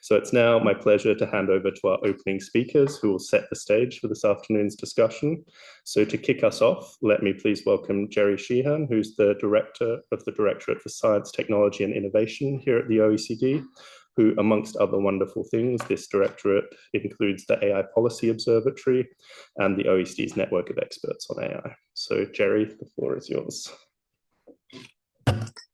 So it's now my pleasure to hand over to our opening speakers who will set the stage for this afternoon's discussion. So to kick us off, let me please welcome Jerry Sheehan, who's the Director of the Directorate for Science, Technology and Innovation here at the OECD, who, amongst other wonderful things, this directorate includes the AI Policy Observatory and the OECD's network of experts on AI. So Jerry, the floor is yours.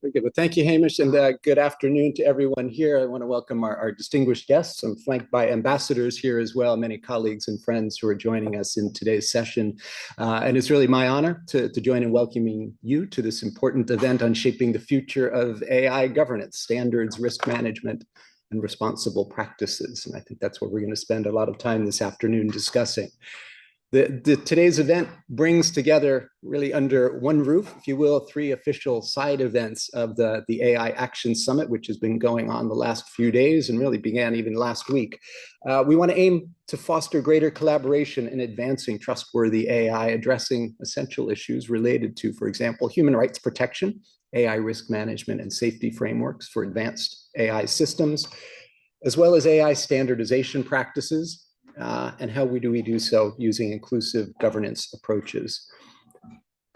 Very good. Well, thank you, Hamish, and good afternoon to everyone here. I want to welcome our distinguished guests. I'm flanked by ambassadors here as well, many colleagues and friends who are joining us in today's session. And it's really my honor to join in welcoming you to this important event on shaping the future of AI governance, standards, risk management, and responsible practices. And I think that's what we're going to spend a lot of time this afternoon discussing. Today's event brings together, really under one roof, if you will, three official side events of the AI Action Summit, which has been going on the last few days and really began even last week. We want to aim to foster greater collaboration in advancing trustworthy AI, addressing essential issues related to, for example, human rights protection, AI risk management and safety frameworks for advanced AI systems, as well as AI standardization practices, and how do we do so using inclusive governance approaches.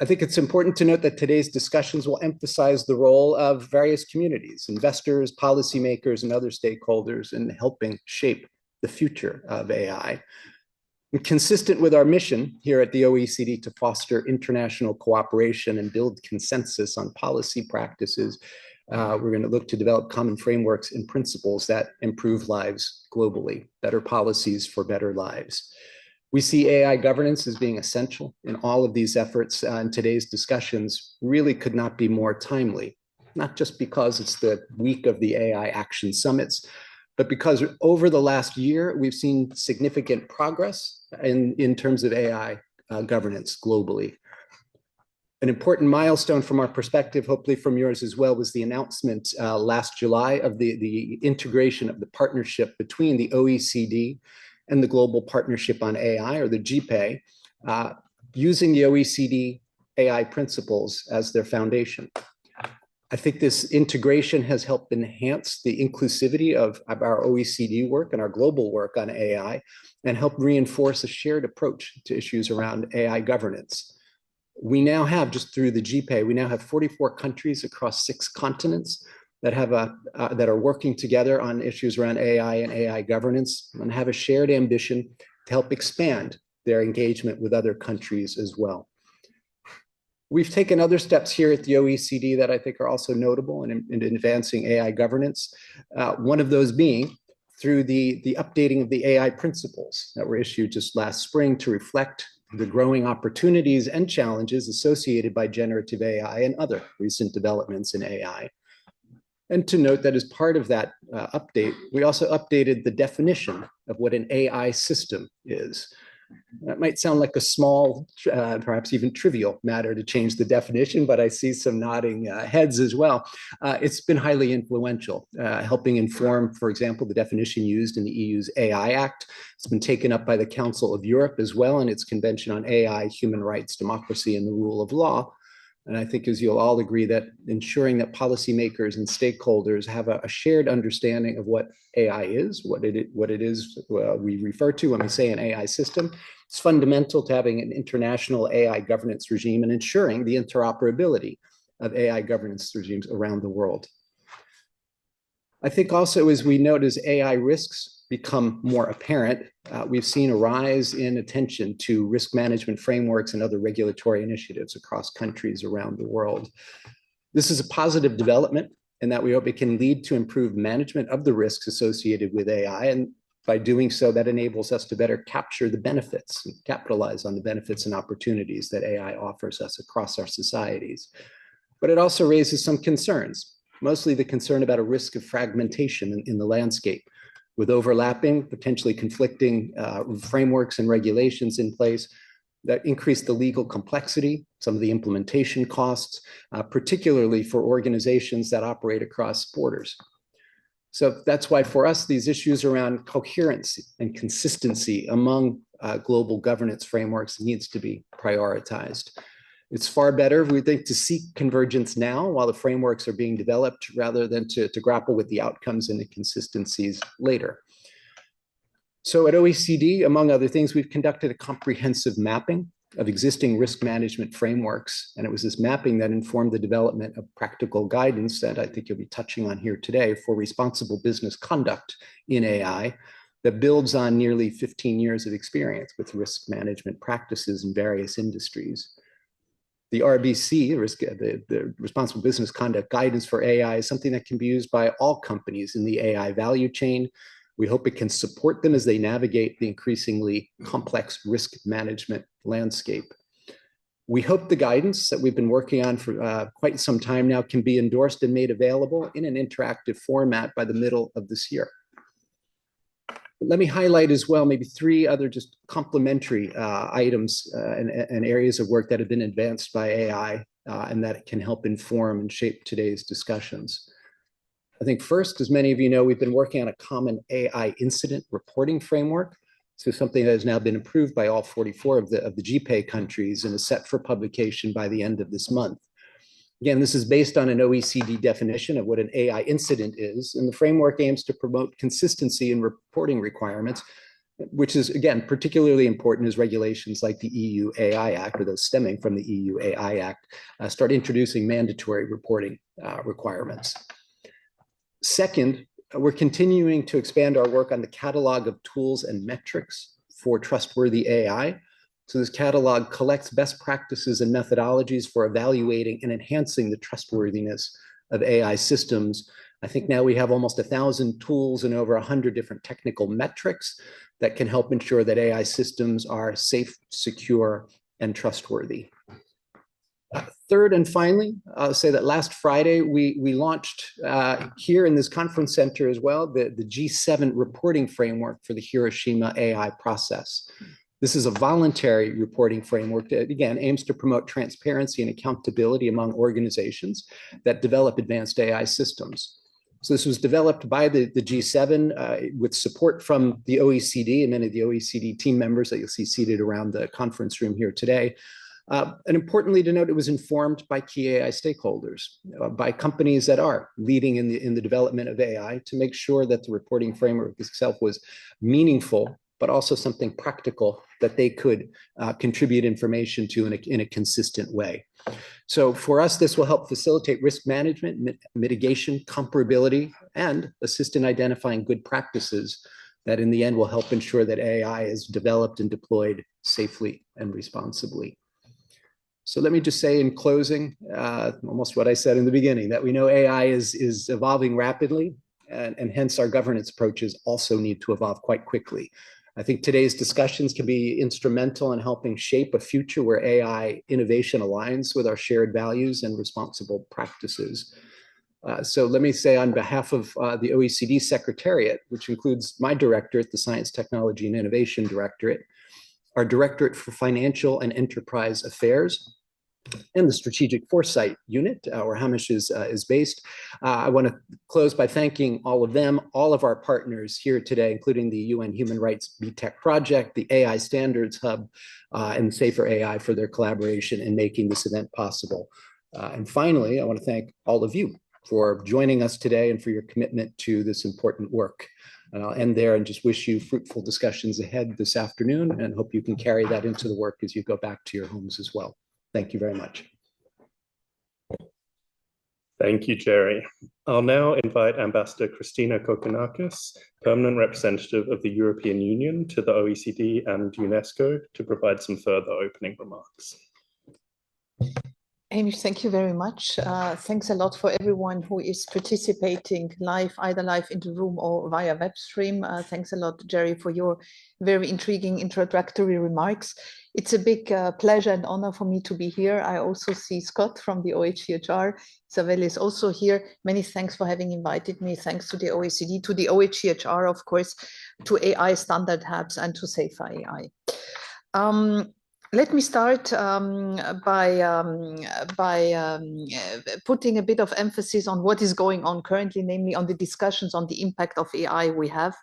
I think it's important to note that today's discussions will emphasize the role of various communities, investors, policymakers, and other stakeholders in helping shape the future of AI. And consistent with our mission here at the OECD to foster international cooperation and build consensus on policy practices, we're going to look to develop common frameworks and principles that improve lives globally, better policies for better lives. We see AI governance as being essential in all of these efforts, and today's discussions really could not be more timely, not just because it's the week of the AI Action Summits, but because over the last year, we've seen significant progress in terms of AI governance globally. An important milestone from our perspective, hopefully from yours as well, was the announcement last July of the integration of the partnership between the OECD and the Global Partnership on AI, or the GPAI, using the OECD AI principles as their foundation. I think this integration has helped enhance the inclusivity of our OECD work and our global work on AI, and help reinforce a shared approach to issues around AI governance. We now have, just through the GPAI, we now have 44 countries across 6 continents that have that are working together on issues around AI and AI governance, and have a shared ambition to help expand their engagement with other countries as well. We've taken other steps here at the OECD that I think are also notable in advancing AI governance. One of those being through the updating of the AI principles that were issued just last spring to reflect the growing opportunities and challenges associated by generative AI and other recent developments in AI. And to note that as part of that update, we also updated the definition of what an AI system is. That might sound like a small, perhaps even trivial matter to change the definition, but I see some nodding heads as well. It's been highly influential, helping inform, for example, the definition used in the EU's AI Act. It's been taken up by the Council of Europe as well in its Convention on AI, Human Rights, Democracy, and the Rule of Law. And I think, as you'll all agree, that ensuring that policymakers and stakeholders have a shared understanding of what AI is, what it is we refer to when we say an AI system, it's fundamental to having an international AI governance regime and ensuring the interoperability of AI governance regimes around the world. I think also, as we note, as AI risks become more apparent, we've seen a rise in attention to risk management frameworks and other regulatory initiatives across countries around the world. This is a positive development in that we hope it can lead to improved management of the risks associated with AI. And by doing so, that enables us to better capture the benefits and capitalize on the benefits and opportunities that AI offers us across our societies. But it also raises some concerns, mostly the concern about a risk of fragmentation in the landscape, with overlapping, potentially conflicting frameworks and regulations in place that increase the legal complexity, some of the implementation costs, particularly for organizations that operate across borders. So that's why for us, these issues around coherency and consistency among global governance frameworks needs to be prioritized. It's far better, we think, to seek convergence now while the frameworks are being developed rather than to grapple with the outcomes and inconsistencies later. So at OECD, among other things, we've conducted a comprehensive mapping of existing risk management frameworks. And it was this mapping that informed the development of practical guidance that I think you'll be touching on here today for responsible business conduct in AI that builds on nearly 15 years of experience with risk management practices in various industries. The RBC, the Responsible Business Conduct Guidance for AI, is something that can be used by all companies in the AI value chain. We hope it can support them as they navigate the increasingly complex risk management landscape. We hope the guidance that we've been working on for quite some time now can be endorsed and made available in an interactive format by the middle of this year. Let me highlight as well maybe 3 other just complementary items and areas of work that have been advanced by AI and that can help inform and shape today's discussions. I think first, as many of you know, we've been working on a common AI incident reporting framework. So something that has now been approved by all 44 of the GPAY countries and is set for publication by the end of this month. Again, this is based on an OECD definition of what an AI incident is, and the framework aims to promote consistency in reporting requirements, which is, again, particularly important as regulations like the EU AI Act, or those stemming from the EU AI Act, start introducing mandatory reporting requirements. Second, we're continuing to expand our work on the catalog of tools and metrics for trustworthy AI. So this catalog collects best practices and methodologies for evaluating and enhancing the trustworthiness of AI systems. I think now we have almost 1,000 tools and over 100 different technical metrics that can help ensure that AI systems are safe, secure, and trustworthy. Third and finally, I'll say that last Friday, we launched here in this conference center as well, the G7 reporting framework for the Hiroshima AI process. This is a voluntary reporting framework that, again, aims to promote transparency and accountability among organizations that develop advanced AI systems. So this was developed by the G7 with support from the OECD and many of the OECD team members that you'll see seated around the conference room here today. And importantly to note, it was informed by key AI stakeholders, by companies that are leading in the development of AI to make sure that the reporting framework itself was meaningful, but also something practical that they could contribute information to in a consistent way. So for us, this will help facilitate risk management, mitigation, comparability, and assist in identifying good practices that in the end will help ensure that AI is developed and deployed safely and responsibly. So let me just say in closing, almost what I said in the beginning, that we know AI is evolving rapidly, and hence our governance approaches also need to evolve quite quickly. I think today's discussions can be instrumental in helping shape a future where AI innovation aligns with our shared values and responsible practices. So let me say on behalf of the OECD Secretariat, which includes my directorate, the Science, Technology, and Innovation Directorate, our Directorate for Financial and Enterprise Affairs, and the Strategic Foresight Unit, where Hamish is based. I want to close by thanking all of them, all of our partners here today, including the UN Human Rights BTEC Project, the AI Standards Hub, and Safer AI for their collaboration in making this event possible. And finally, I want to thank all of you for joining us today and for your commitment to this important work. And I'll end there and just wish you fruitful discussions ahead this afternoon, and hope you can carry that into the work as you go back to your homes as well. Thank you very much. Thank you, Jerry. I'll now invite Ambassador Christina Kokkinakis, Permanent Representative of the European Union to the OECD and UNESCO, to provide some further opening remarks. Hamish, thank you very much. Thanks a lot for everyone who is participating live, either live in the room or via web stream. Thanks a lot, Jerry, for your very intriguing introductory remarks. It's a big pleasure and honor for me to be here. I also see Scott from the OHCHR. Isabel is also here. Many thanks for having invited me. Thanks to the OECD, to the OHCHR, of course, to AI Standard Hubs, and to Safer AI. Let me start by putting a bit of emphasis on what is going on currently, namely on the discussions on the impact of AI we have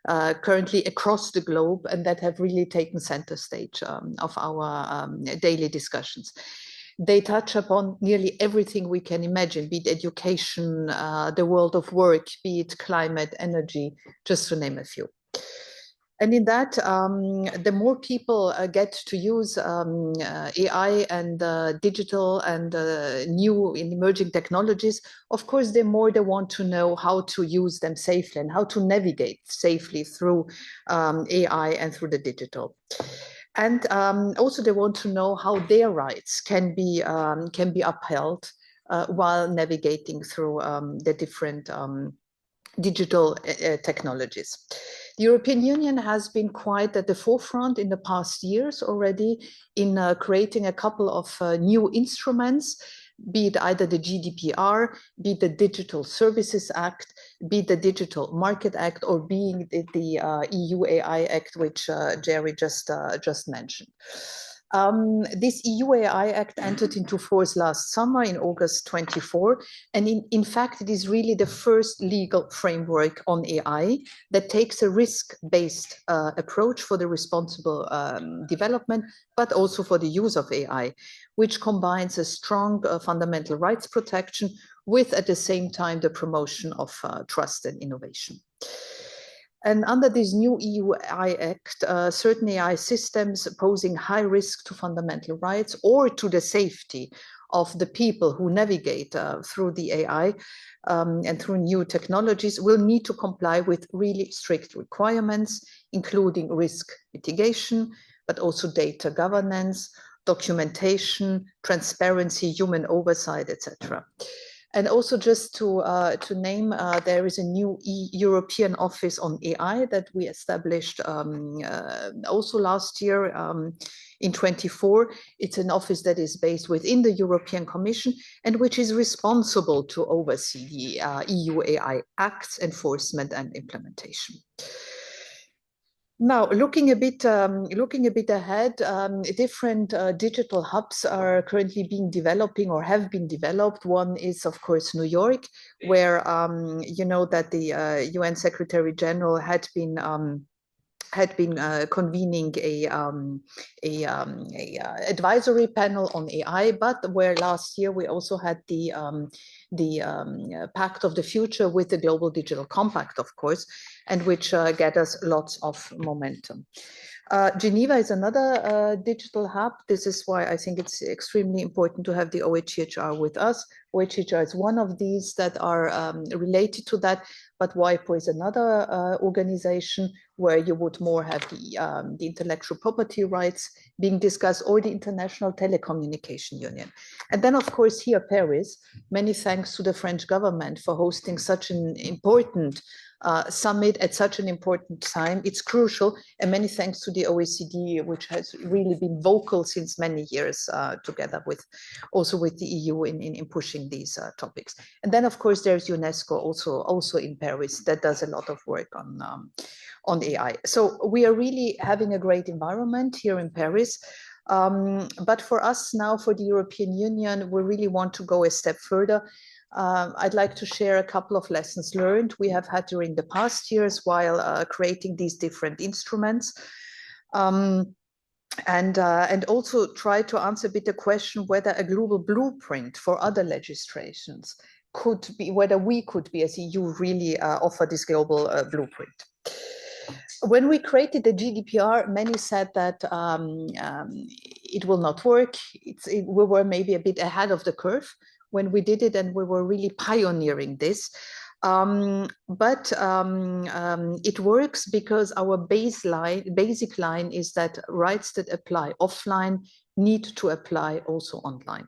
currently across the globe, and that have really taken center stage of our daily discussions. They touch upon nearly everything we can imagine, be it education, the world of work, be it climate, energy, just to name a few. And in that, the more people get to use AI and digital and new and emerging technologies, of course, the more they want to know how to use them safely and how to navigate safely through AI and through the digital. And also they want to know how their rights can be upheld while navigating through the different digital technologies. The European Union has been quite at the forefront in the past years already in creating a couple of new instruments, be it either the GDPR, be it the Digital Services Act, be it the Digital Market Act, or being the EU AI Act, which Jerry just mentioned. This EU AI Act entered into force last summer in August 24, and in fact, it is really the first legal framework on AI that takes a risk-based approach for the responsible development, but also for the use of AI, which combines a strong fundamental rights protection with, at the same time, the promotion of trust and innovation. And under this new EU AI Act, certain AI systems posing high risk to fundamental rights or to the safety of the people who navigate through the AI and through new technologies will need to comply with really strict requirements, including risk mitigation, but also data governance, documentation, transparency, human oversight, etc. And also just to name, there is a new European Office on AI that we established also last year in 24. It's an office that is based within the European Commission and which is responsible to oversee the EU AI Act's enforcement and implementation. Now, looking a bit ahead, different digital hubs are currently developing or have been developed. One is, of course, New York, where you know that the UN Secretary General had been convening a advisory panel on AI, but where last year we also had the Pact of the Future with the Global Digital Compact, of course, and which get us lots of momentum. Geneva is another digital hub. This is why I think it's extremely important to have the OHCHR with us. OHCHR is one of these that are related to that, but WIPO is another organization where you would more have the intellectual property rights being discussed, or the International Telecommunication Union. And then, of course, here, Paris, many thanks to the French government for hosting such an important summit at such an important time. It's crucial, and many thanks to the OECD, which has really been vocal since many years, together with also with the EU in pushing these topics. And then, of course, there's UNESCO also in Paris that does a lot of work on AI. So we are really having a great environment here in Paris. But for us now, for the European Union, we really want to go a step further. I'd like to share a couple of lessons learned we have had during the past years while creating these different instruments. And also try to answer a bit the question whether a global blueprint for other legislations could be, whether we could be as EU really offer this global blueprint. When we created the GDPR, many said that it will not work. We were maybe a bit ahead of the curve when we did it, and we were really pioneering this. But it works because our basic line is that rights that apply offline need to apply also online.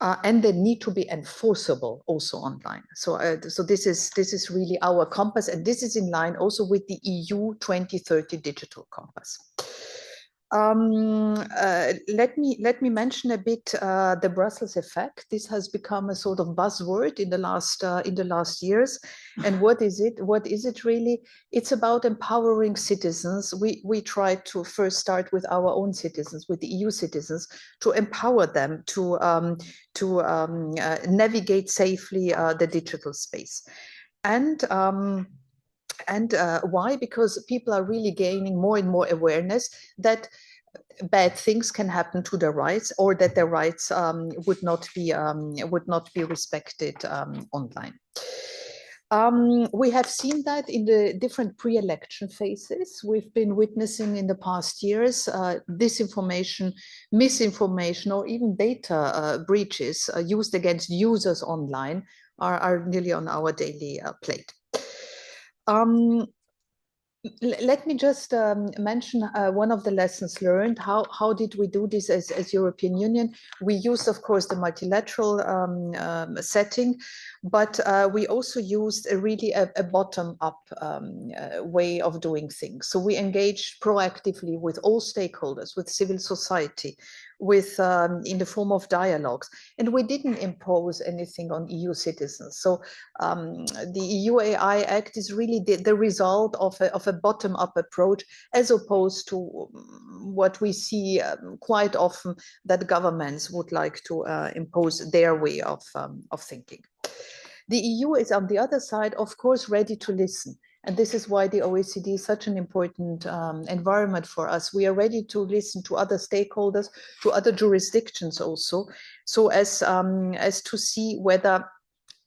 And they need to be enforceable also online. So, so this is really our compass, and this is in line also with the EU 2030 Digital Compass. Let me mention a bit the Brussels effect. This has become a sort of buzzword in the last years. And what is it? What is it really? It's about empowering citizens. We try to first start with our own citizens, with the EU citizens, to empower them to navigate safely the digital space. And why? Because people are really gaining more and more awareness that bad things can happen to their rights, or that their rights would not be respected online. We have seen that in the different pre-election phases. We've been witnessing in the past years disinformation, misinformation, or even data breaches used against users online are nearly on our daily plate. Let me just mention one of the lessons learned. How did we do this as European Union? We used, of course, the multilateral setting, but we also used a bottom-up way of doing things. So we engaged proactively with all stakeholders, with civil society, with in the form of dialogues, and we didn't impose anything on EU citizens. So the EU AI Act is really the result of a bottom-up approach, as opposed to what we see quite often, that governments would like to impose their way of thinking. The EU is, on the other side, of course, ready to listen. And this is why the OECD is such an important environment for us. We are ready to listen to other stakeholders, to other jurisdictions also, so as to see whether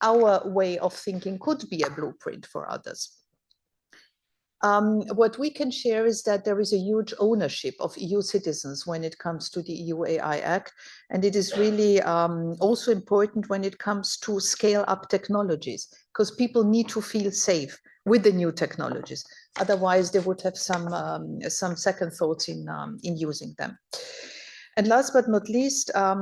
our way of thinking could be a blueprint for others. What we can share is that there is a huge ownership of EU citizens when it comes to the EU AI Act. And it is really also important when it comes to scale up technologies, because people need to feel safe with the new technologies. Otherwise, they would have some second thoughts in using them. And last but not least, I'd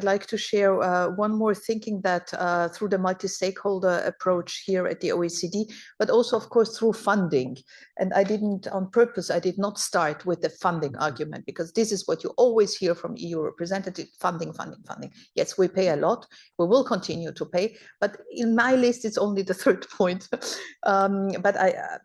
like to share one more thinking that through the multi-stakeholder approach here at the OECD, but also, of course, through funding. And I did not start with the funding argument, because this is what you always hear from EU representatives: funding, funding, funding. Yes, we pay a lot. We will continue to pay. But in my list, it's only the third point. But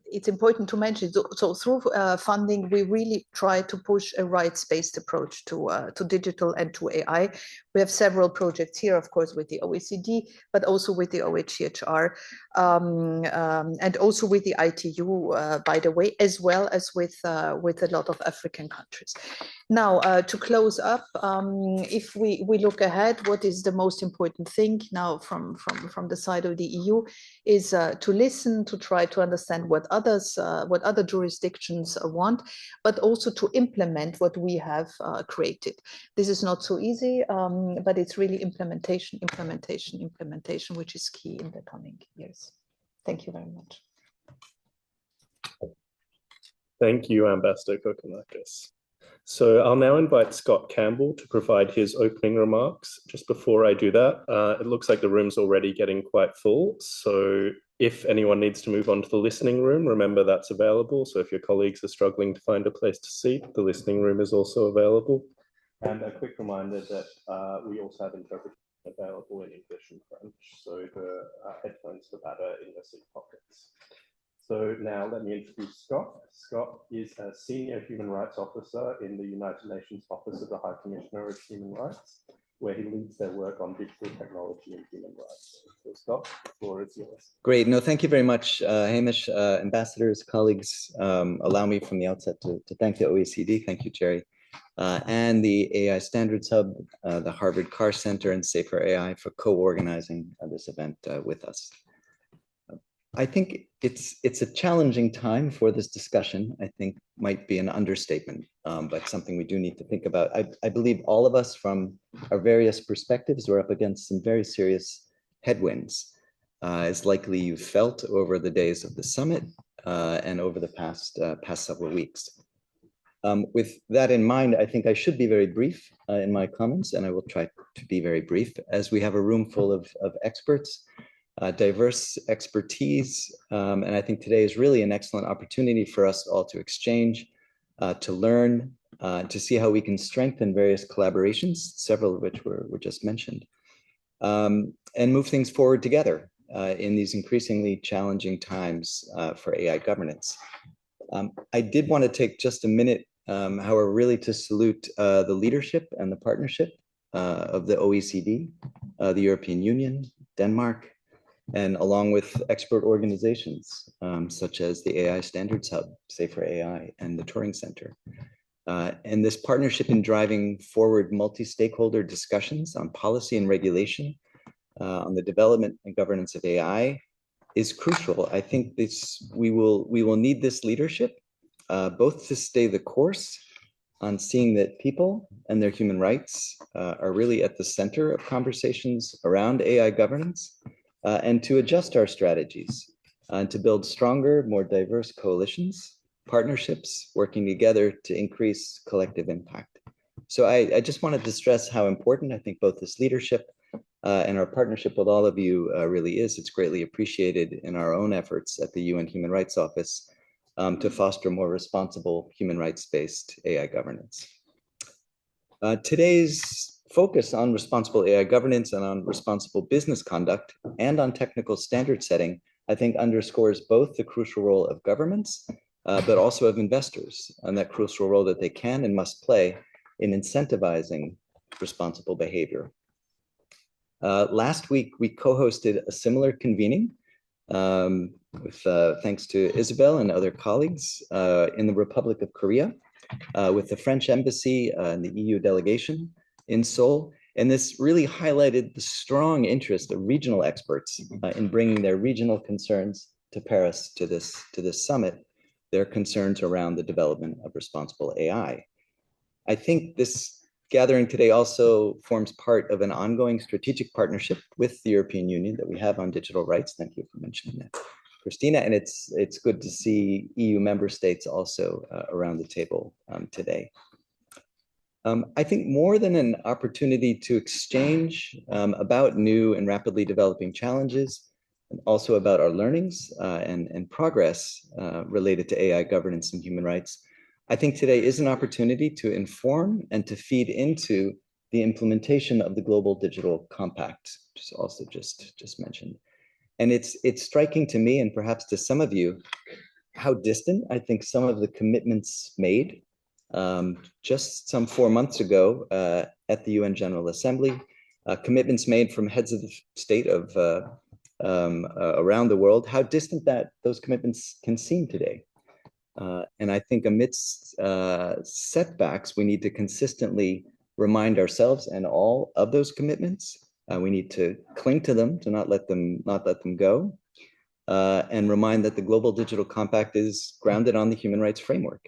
it's important to mention. So through funding, we really try to push a rights-based approach to digital and to AI. We have several projects here, of course, with the OECD, but also with the OHCHR, and also with the ITU, by the way, as well as with a lot of African countries. Now, to close up, if we look ahead, what is the most important thing now from the side of the EU is to listen, to try to understand what other jurisdictions want, but also to implement what we have created. This is not so easy, but it's really implementation, which is key in the coming years. Thank you very much. Thank you, Ambassador Kokkinakis. So I'll now invite Scott Campbell to provide his opening remarks. Just before I do that, it looks like the room's already getting quite full. So if anyone needs to move on to the listening room, remember that's available. So if your colleagues are struggling to find a place to sit, the listening room is also available. And a quick reminder that we also have interpretation available in English and French. So the headphones for that are in the seat pockets. So now let me introduce Scott. Scott is a Senior Human Rights Officer in the United Nations Office of the High Commissioner of Human Rights, where he leads their work on digital technology and human rights. So Scott, the floor is yours. Great. No, thank you very much, Hamish, ambassadors, colleagues. Allow me from the outset to thank the OECD. Thank you, Jerry. And the AI Standards Hub, the Harvard Carr Center, and Safer AI for co-organizing this event with us. I think it's a challenging time for this discussion. I think might be an understatement, but something we do need to think about. I believe all of us, from our various perspectives, are up against some very serious headwinds, as likely you've felt over the days of the summit and over the past several weeks. With that in mind, I think I should be very brief in my comments, and I will try to be very brief, as we have a room full of experts, diverse expertise, and I think today is really an excellent opportunity for us all to exchange, to learn, to see how we can strengthen various collaborations, several of which were just mentioned, and move things forward together in these increasingly challenging times for AI governance. I did want to take just a minute, however, really to salute the leadership and the partnership of the OECD, the European Union, Denmark, and along with expert organizations such as the AI Standards Hub, Safer AI, and the Turing Center. And this partnership in driving forward multi-stakeholder discussions on policy and regulation, on the development and governance of AI is crucial. I think we will need this leadership, both to stay the course on seeing that people and their human rights are really at the center of conversations around AI governance, and to adjust our strategies and to build stronger, more diverse coalitions, partnerships, working together to increase collective impact. So I just wanted to stress how important I think both this leadership and our partnership with all of you really is. It's greatly appreciated in our own efforts at the UN Human Rights Office to foster more responsible human rights-based AI governance. Today's focus on responsible AI governance and on responsible business conduct and on technical standard setting, I think underscores both the crucial role of governments, but also of investors, and that crucial role that they can and must play in incentivizing responsible behavior. Last week, we co-hosted a similar convening with thanks to Isabel and other colleagues in the Republic of Korea, with the French Embassy and the EU delegation in Seoul. And this really highlighted the strong interest of regional experts in bringing their regional concerns to Paris to this summit, their concerns around the development of responsible AI. I think this gathering today also forms part of an ongoing strategic partnership with the European Union that we have on digital rights. Thank you for mentioning that, Christina. And it's good to see EU member states also around the table today. I think more than an opportunity to exchange about new and rapidly developing challenges, and also about our learnings and progress related to AI governance and human rights, I think today is an opportunity to inform and to feed into the implementation of the Global Digital Compact, which is also just mentioned. And it's striking to me, and perhaps to some of you, how distant I think some of the commitments made just some 4 months ago at the UN General Assembly, commitments made from heads of the state of around the world, how distant those commitments can seem today. And I think amidst setbacks, we need to consistently remind ourselves and all of those commitments. We need to cling to them, to not let them go, and remind that the Global Digital Compact is grounded on the human rights framework.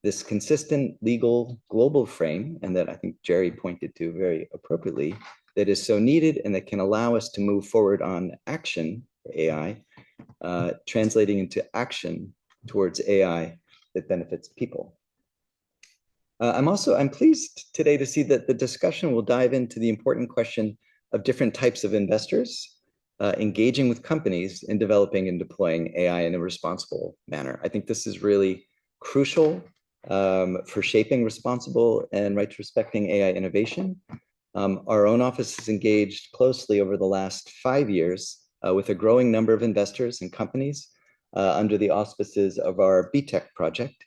This consistent legal global frame, and that I think Jerry pointed to very appropriately, that is so needed and that can allow us to move forward on action for AI, translating into action towards AI that benefits people. I'm pleased today to see that the discussion will dive into the important question of different types of investors engaging with companies in developing and deploying AI in a responsible manner. I think this is really crucial for shaping responsible and rights-respecting AI innovation. Our own office has engaged closely over the last 5 years with a growing number of investors and companies under the auspices of our BTEC project.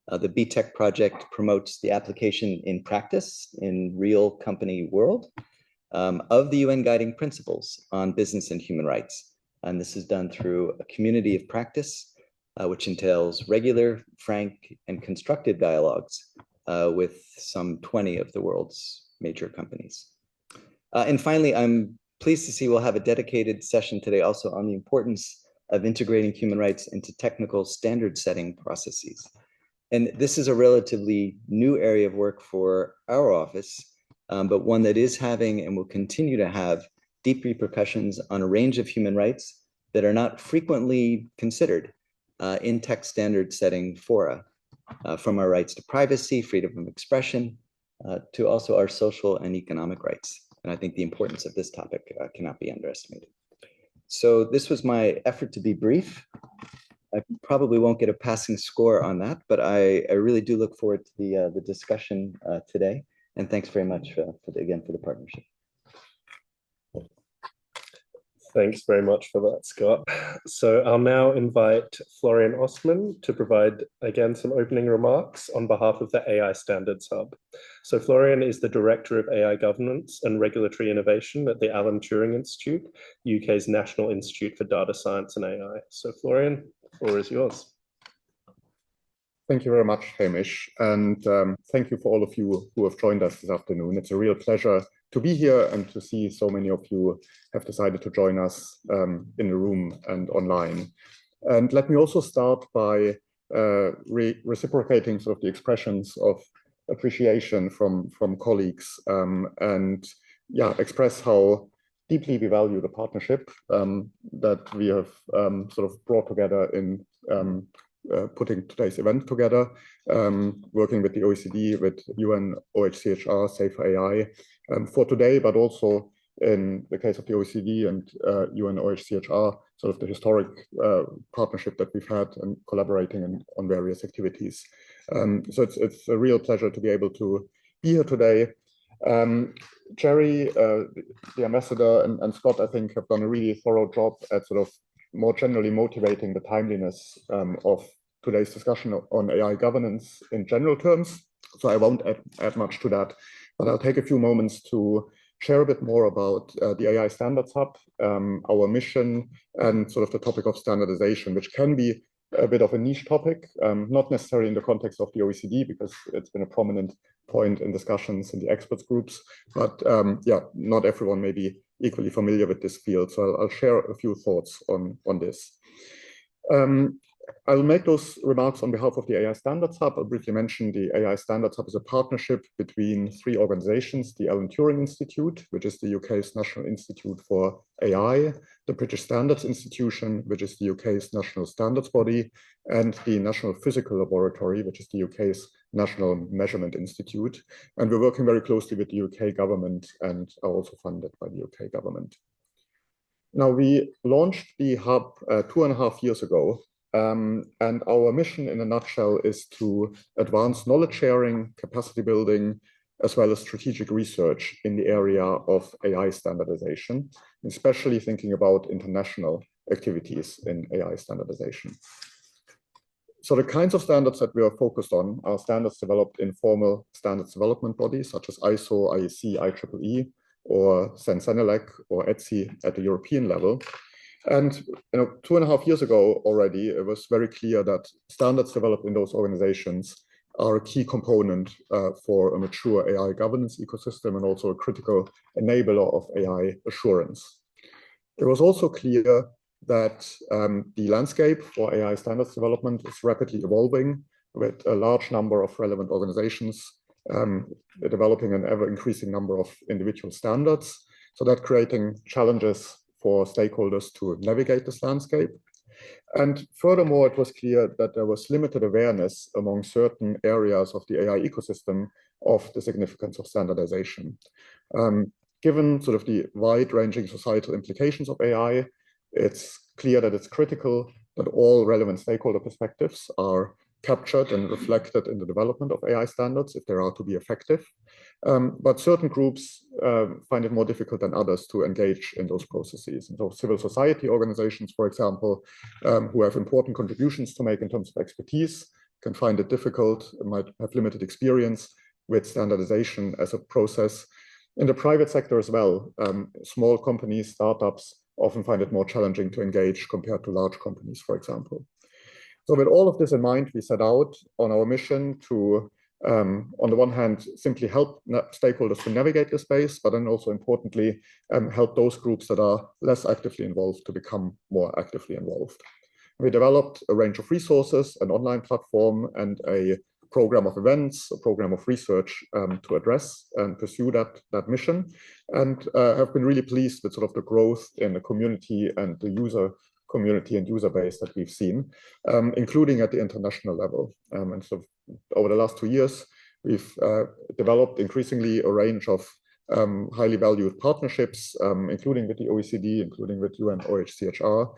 The BTEC project promotes the application in practice in real company world of the UN guiding principles on business and human rights. And this is done through a community of practice, which entails regular, frank, and constructive dialogues with some 20 of the world's major companies. And finally, I'm pleased to see we'll have a dedicated session today also on the importance of integrating human rights into technical standard setting processes. And this is a relatively new area of work for our office, but one that is having and will continue to have deep repercussions on a range of human rights that are not frequently considered in tech standard setting fora, from our rights to privacy, freedom of expression, to also our social and economic rights. And I think the importance of this topic cannot be underestimated. So this was my effort to be brief. I probably won't get a passing score on that, but I really do look forward to the discussion today. And thanks very much again for the partnership. Thanks very much for that, Scott. So I'll now invite Florian Ostmann to provide, again, some opening remarks on behalf of the AI Standards Hub. So Florian is the Director of AI Governance and Regulatory Innovation at the Alan Turing Institute, UK's National Institute for Data Science and AI. So Florian, the floor is yours. Thank you very much, Hamish, and thank you for all of you who have joined us this afternoon. It's a real pleasure to be here and to see so many of you have decided to join us in the room and online. And let me also start by reciprocating sort of the expressions of appreciation from colleagues and express how deeply we value the partnership that we have sort of brought together in putting today's event together, working with the OECD, with UN, OHCHR, Safer AI for today, but also in the case of the OECD and UN, OHCHR, sort of the historic partnership that we've had and collaborating on various activities. So it's a real pleasure to be able to be here today. Jerry, the ambassador, and Scott, I think, have done a really thorough job at sort of more generally motivating the timeliness of today's discussion on AI governance in general terms. So I won't add much to that, but I'll take a few moments to share a bit more about the AI Standards Hub, our mission, and sort of the topic of standardization, which can be a bit of a niche topic, not necessarily in the context of the OECD, because it's been a prominent point in discussions in the experts groups, but not everyone may be equally familiar with this field. So I'll share a few thoughts on this. I'll make those remarks on behalf of the AI Standards Hub. I'll briefly mention the AI Standards Hub is a partnership between three organizations: the Alan Turing Institute, which is the UK's National Institute for AI, the British Standards Institution, which is the UK's national standards body, and the National Physical Laboratory, which is the UK's National Measurement Institute. And we're working very closely with the UK government and are also funded by the UK government. Now, we launched the hub 2.5 years ago. And our mission in a nutshell is to advance knowledge sharing, capacity building, as well as strategic research in the area of AI standardization, especially thinking about international activities in AI standardization. So the kinds of standards that we are focused on are standards developed in formal standards development bodies such as ISO, IEC, IEEE, or CEN-CENELEC or ETSI at the European level. And 2.5 years ago already, it was very clear that standards developed in those organizations are a key component for a mature AI governance ecosystem and also a critical enabler of AI assurance. It was also clear that the landscape for AI standards development is rapidly evolving, with a large number of relevant organizations developing an ever-increasing number of individual standards, so that creating challenges for stakeholders to navigate this landscape. And furthermore, it was clear that there was limited awareness among certain areas of the AI ecosystem of the significance of standardization. Given sort of the wide-ranging societal implications of AI, it's clear that it's critical that all relevant stakeholder perspectives are captured and reflected in the development of AI standards if they are to be effective. But certain groups find it more difficult than others to engage in those processes. And so civil society organizations, for example, who have important contributions to make in terms of expertise, can find it difficult, might have limited experience with standardization as a process. In the private sector as well, small companies, startups often find it more challenging to engage compared to large companies, for example. So with all of this in mind, we set out on our mission to, on the one hand, simply help stakeholders to navigate the space, but then also importantly, help those groups that are less actively involved to become more actively involved. We developed a range of resources, an online platform, and a program of events, a program of research to address and pursue that mission, and have been really pleased with sort of the growth in the community and the user community and user base that we've seen, including at the international level. And so over the last 2 years, we've developed increasingly a range of highly valued partnerships, including with the OECD, including with UN OHCHR,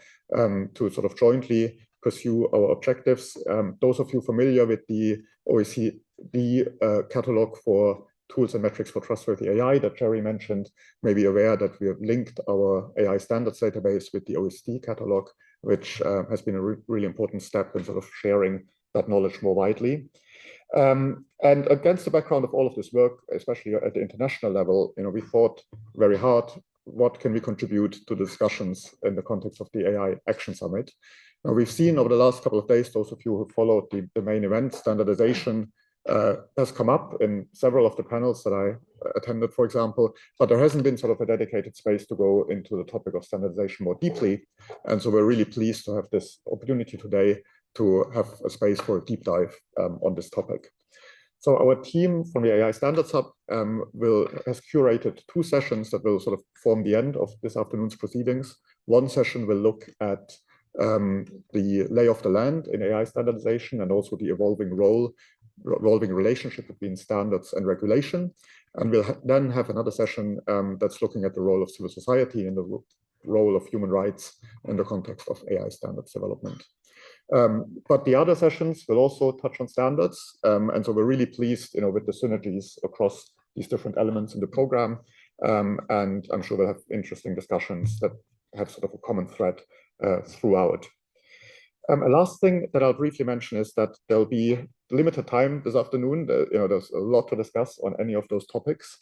to sort of jointly pursue our objectives. Those of you familiar with the OECD catalog for tools and metrics for trustworthy AI that Jerry mentioned may be aware that we have linked our AI standards database with the OECD catalog, which has been a really important step in sort of sharing that knowledge more widely. And against the background of all of this work, especially at the international level, we thought very hard, what can we contribute to discussions in the context of the AI Action Summit? Now, we've seen over the last couple of days, those of you who followed the main event, standardization has come up in several of the panels that I attended, for example, but there hasn't been sort of a dedicated space to go into the topic of standardization more deeply. And so we're really pleased to have this opportunity today to have a space for a deep dive on this topic. So our team from the AI Standards Hub has curated 2 sessions that will sort of form the end of this afternoon's proceedings. One session will look at the lay of the land in AI standardization and also the evolving relationship between standards and regulation. And we'll then have another session that's looking at the role of civil society and the role of human rights in the context of AI standards development. But the other sessions will also touch on standards. And so we're really pleased, with the synergies across these different elements in the program. And I'm sure we'll have interesting discussions that have sort of a common thread throughout. A last thing that I'll briefly mention is that there'll be limited time this afternoon. There's a lot to discuss on any of those topics.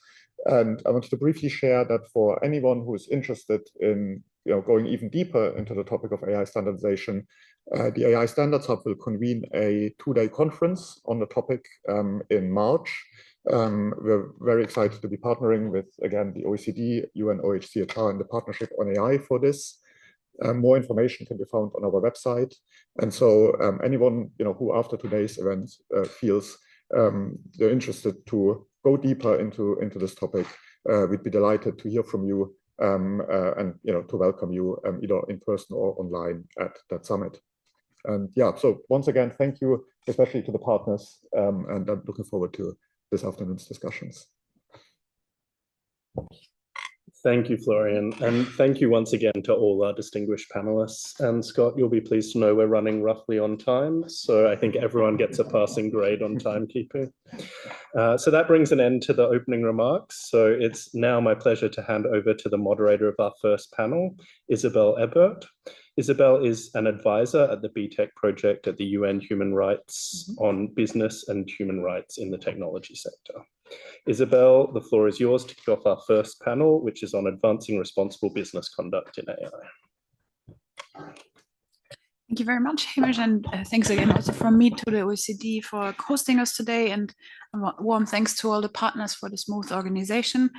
And I wanted to briefly share that for anyone who is interested in going even deeper into the topic of AI standardization, the AI Standards Hub will convene a 2-day conference on the topic in March. We're very excited to be partnering with, again, the OECD, UN, OHCHR, and the Partnership on AI for this. More information can be found on our website. And so anyone who after today's event feels they're interested to go deeper into this topic, we'd be delighted to hear from you and to welcome you either in person or online at that summit. And yeah, so once again, thank you, especially to the partners, and I'm looking forward to this afternoon's discussions. Thank you, Florian, and thank you once again to all our distinguished panelists. And Scott, you'll be pleased to know we're running roughly on time, so I think everyone gets a passing grade on timekeeping. So that brings an end to the opening remarks. So it's now my pleasure to hand over to the moderator of our first panel, Isabel Ebert. Isabel is an advisor at the BTEC project at the UN Human Rights on business and human rights in the technology sector. Isabel, the floor is yours to kick off our first panel, which is on advancing responsible business conduct in AI. Thank you very much, Hamish, and thanks again also from me to the OECD for hosting us today, and a warm thanks to all the partners for the smooth organization.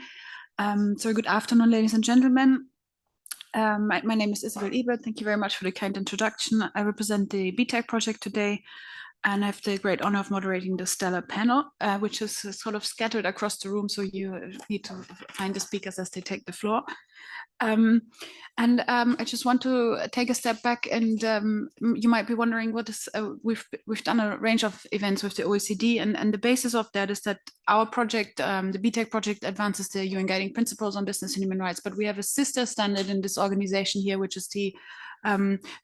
So good afternoon, ladies and gentlemen. My name is Isabel Ebert. Thank you very much for the kind introduction. I represent the BTEC project today, and I have the great honor of moderating the stellar panel, which is sort of scattered across the room, so you need to find the speakers as they take the floor. I just want to take a step back, and you might be wondering what is, we've done a range of events with the OECD, and the basis of that is that our project, the BTEC project, advances the UN Guiding Principles on Business and Human Rights, but we have a sister standard in this organization here, which is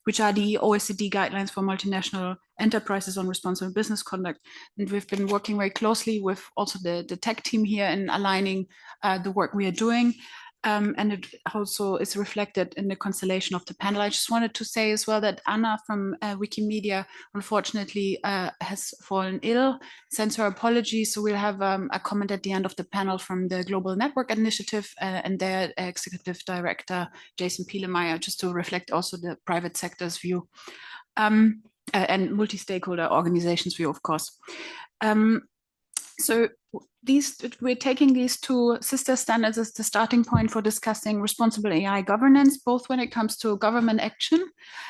which are the OECD guidelines for multinational enterprises on responsible business conduct. And we've been working very closely with also the tech team here in aligning the work we are doing. And it also is reflected in the constellation of the panel. I just wanted to say as well that Anna from Wikimedia unfortunately has fallen ill, sends her apologies. So we'll have a comment at the end of the panel from the Global Network Initiative and their executive director, Jason Pielemeyer, just to reflect also the private sector's view and multi-stakeholder organizations view, of course. So we're taking these 2 sister standards as the starting point for discussing responsible AI governance, both when it comes to government action,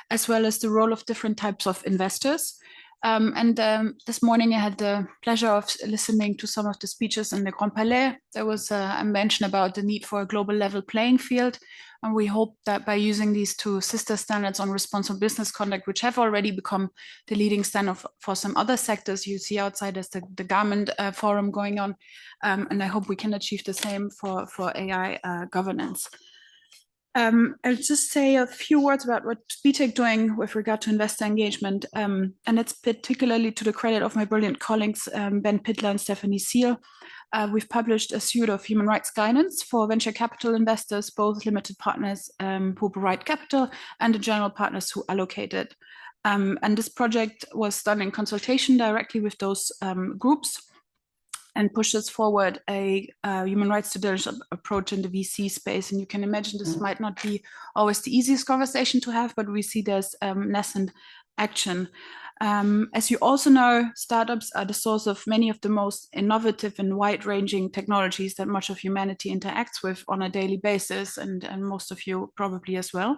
as well as the role of different types of investors. This morning I had the pleasure of listening to some of the speeches in the Grand Palais. There was a mention about the need for a global level playing field. And we hope that by using these 2 sister standards on responsible business conduct, which have already become the leading standard for some other sectors, you see outside as the garment forum going on. And I hope we can achieve the same for AI governance. I'll just say a few words about what BTEC doing with regard to investor engagement. And it's particularly to the credit of my brilliant colleagues, Ben Pittler and Stephanie Seal. We've published a suite of human rights guidance for venture capital investors, both limited partners who provide capital and the general partners who allocate it. And this project was done in consultation directly with those groups. and pushes forward a human rights due diligence approach in the VC space. And you can imagine this might not be always the easiest conversation to have, but we see there's nascent action. As you also know, startups are the source of many of the most innovative and wide-ranging technologies that much of humanity interacts with on a daily basis, and most of you probably as well.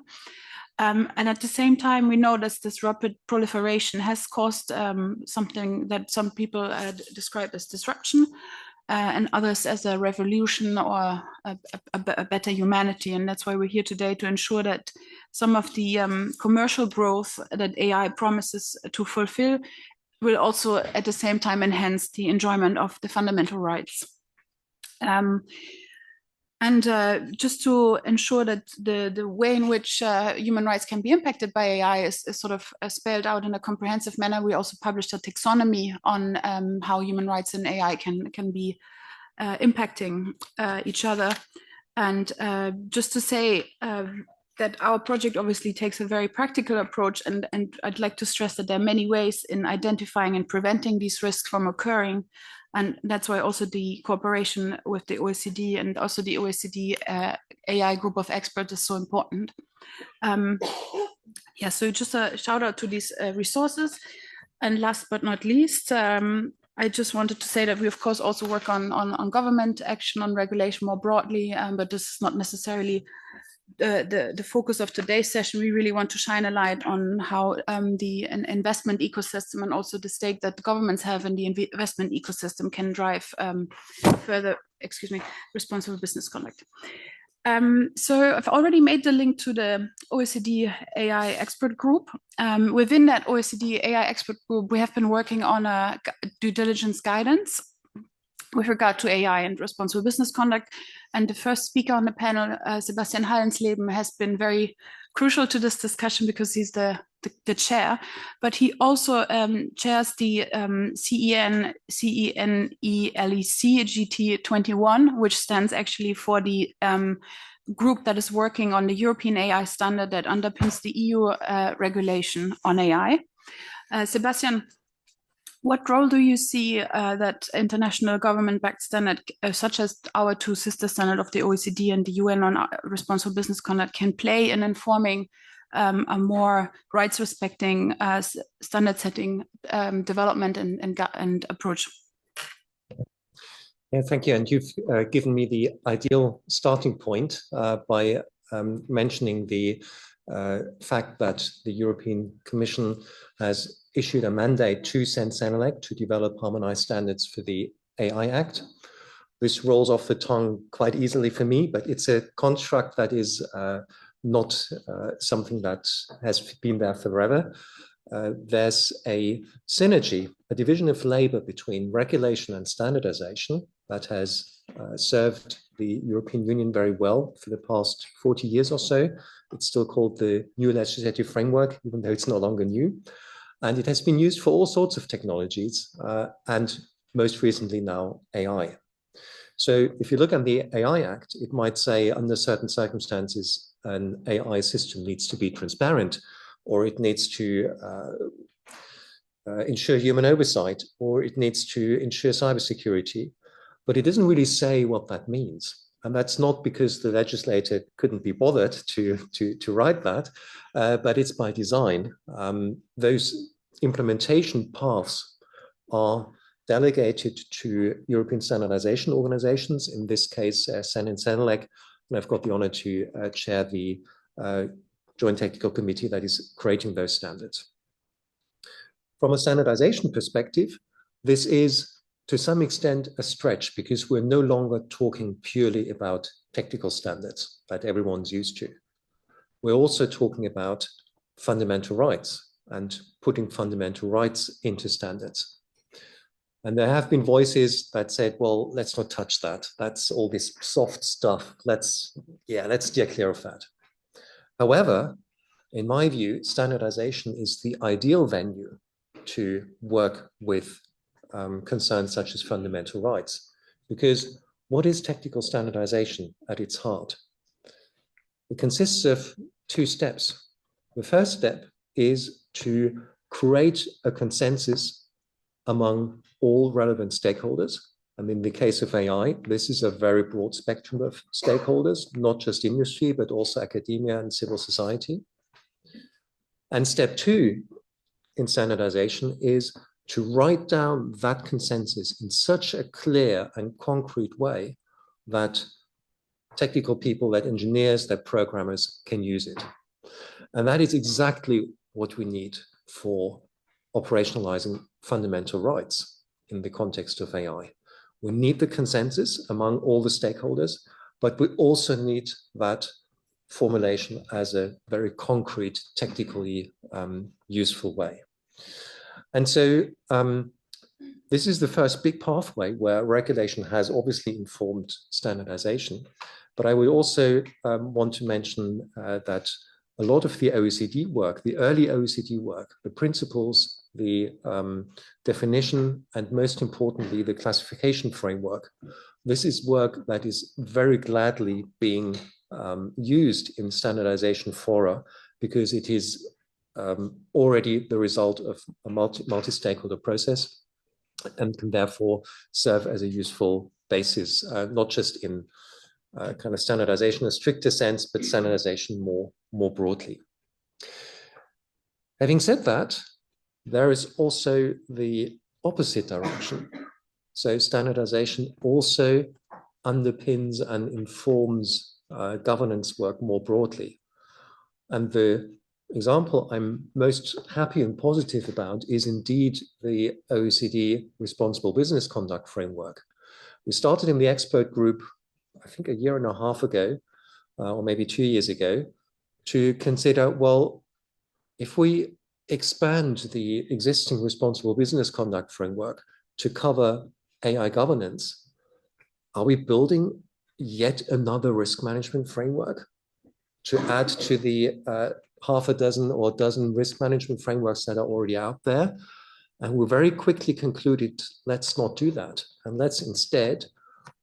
And at the same time, we know that this rapid proliferation has caused something that some people describe as disruption, and others as a revolution or a better humanity. And that's why we're here today, to ensure that some of the commercial growth that AI promises to fulfill will also at the same time enhance the enjoyment of the fundamental rights. And just to ensure that the way in which human rights can be impacted by AI is sort of spelled out in a comprehensive manner, we also published a taxonomy on how human rights and AI can be impacting each other. And just to say that our project obviously takes a very practical approach, and I'd like to stress that there are many ways in identifying and preventing these risks from occurring. And that's why also the cooperation with the OECD and also the OECD AI group of experts is so important. Yeah, so just a shout out to these resources. And last but not least, I just wanted to say that we of course also work on government action, on regulation more broadly, but this is not necessarily the focus of today's session. We really want to shine a light on how the investment ecosystem and also the stake that the governments have in the investment ecosystem can drive further, responsible business conduct. So I've already made the link to the OECD AI expert group. Within that OECD AI expert group, we have been working on a due diligence guidance with regard to AI and responsible business conduct. And the first speaker on the panel, Sebastian Hallensleben, has been very crucial to this discussion because he's the chair, but he also chairs the CENELEC GT21, which stands actually for the group that is working on the European AI standard that underpins the EU regulation on AI. Sebastian, what role do you see that international government-backed standard, such as our two sister standard of the OECD and the UN on responsible business conduct, can play in informing a more rights-respecting standard-setting development and approach? Yeah, thank you. And you've given me the ideal starting point by mentioning the fact that the European Commission has issued a mandate to CENELEC to develop harmonized standards for the AI Act. This rolls off the tongue quite easily for me, but it's a construct that is not something that has been there forever. There's a synergy, a division of labor between regulation and standardization that has served the European Union very well for the past 40 years or so. It's still called the New Legislative Framework, even though it's no longer new. And it has been used for all sorts of technologies, and most recently now AI. So if you look at the AI Act, it might say under certain circumstances, an AI system needs to be transparent, or it needs to ensure human oversight, or it needs to ensure cybersecurity. But it doesn't really say what that means. And that's not because the legislator couldn't be bothered to write that, but it's by design. Those implementation paths are delegated to European standardization organizations, in this case, CENELEC, and I've got the honor to chair the Joint Technical Committee that is creating those standards. From a standardization perspective, this is to some extent a stretch because we're no longer talking purely about technical standards that everyone's used to. We're also talking about fundamental rights and putting fundamental rights into standards. And there have been voices that said, well, let's not touch that. That's all this soft stuff. Let's steer clear of that. However, in my view, standardization is the ideal venue to work with concerns such as fundamental rights. Because what is technical standardization at its heart? It consists of two steps. The first step is to create a consensus among all relevant stakeholders. And in the case of AI, this is a very broad spectrum of stakeholders, not just industry, but also academia and civil society. And step 2 in standardization is to write down that consensus in such a clear and concrete way that technical people, that engineers, that programmers can use it. And that is exactly what we need for operationalizing fundamental rights in the context of AI. We need the consensus among all the stakeholders, but we also need that formulation as a very concrete, technically useful way. And so this is the first big pathway where regulation has obviously informed standardization. But I would also want to mention that a lot of the OECD work, the early OECD work, the principles, the definition, and most importantly, the classification framework, this is work that is very gladly being used in standardization fora because it is already the result of a multi-stakeholder process and can therefore serve as a useful basis, not just in kind of standardization in a stricter sense, but standardization more broadly. Having said that, there is also the opposite direction. So standardization also underpins and informs governance work more broadly. And the example I'm most happy and positive about is indeed the OECD Responsible Business Conduct Framework. We started in the expert group, I think a year and a half ago, or maybe 2 years ago, to consider, well, if we expand the existing Responsible Business Conduct Framework to cover AI governance, are we building yet another risk management framework to add to the half a dozen or dozen risk management frameworks that are already out there? And we very quickly concluded, let's not do that. And let's instead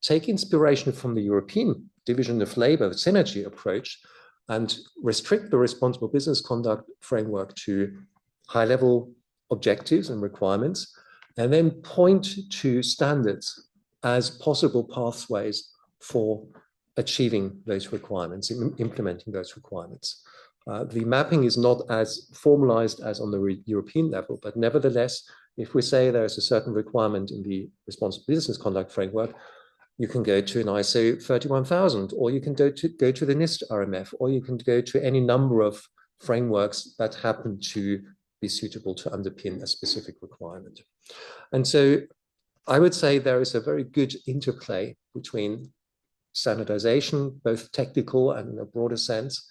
take inspiration from the European Division of Labor synergy approach and restrict the responsible business conduct framework to high-level objectives and requirements, and then point to standards as possible pathways for achieving those requirements, implementing those requirements. The mapping is not as formalized as on the European level, but nevertheless, if we say there's a certain requirement in the responsible business conduct framework, you can go to an ISO 31000, or you can go to the NIST RMF, or you can go to any number of frameworks that happen to be suitable to underpin a specific requirement. And so I would say there is a very good interplay between standardization, both technical and in a broader sense,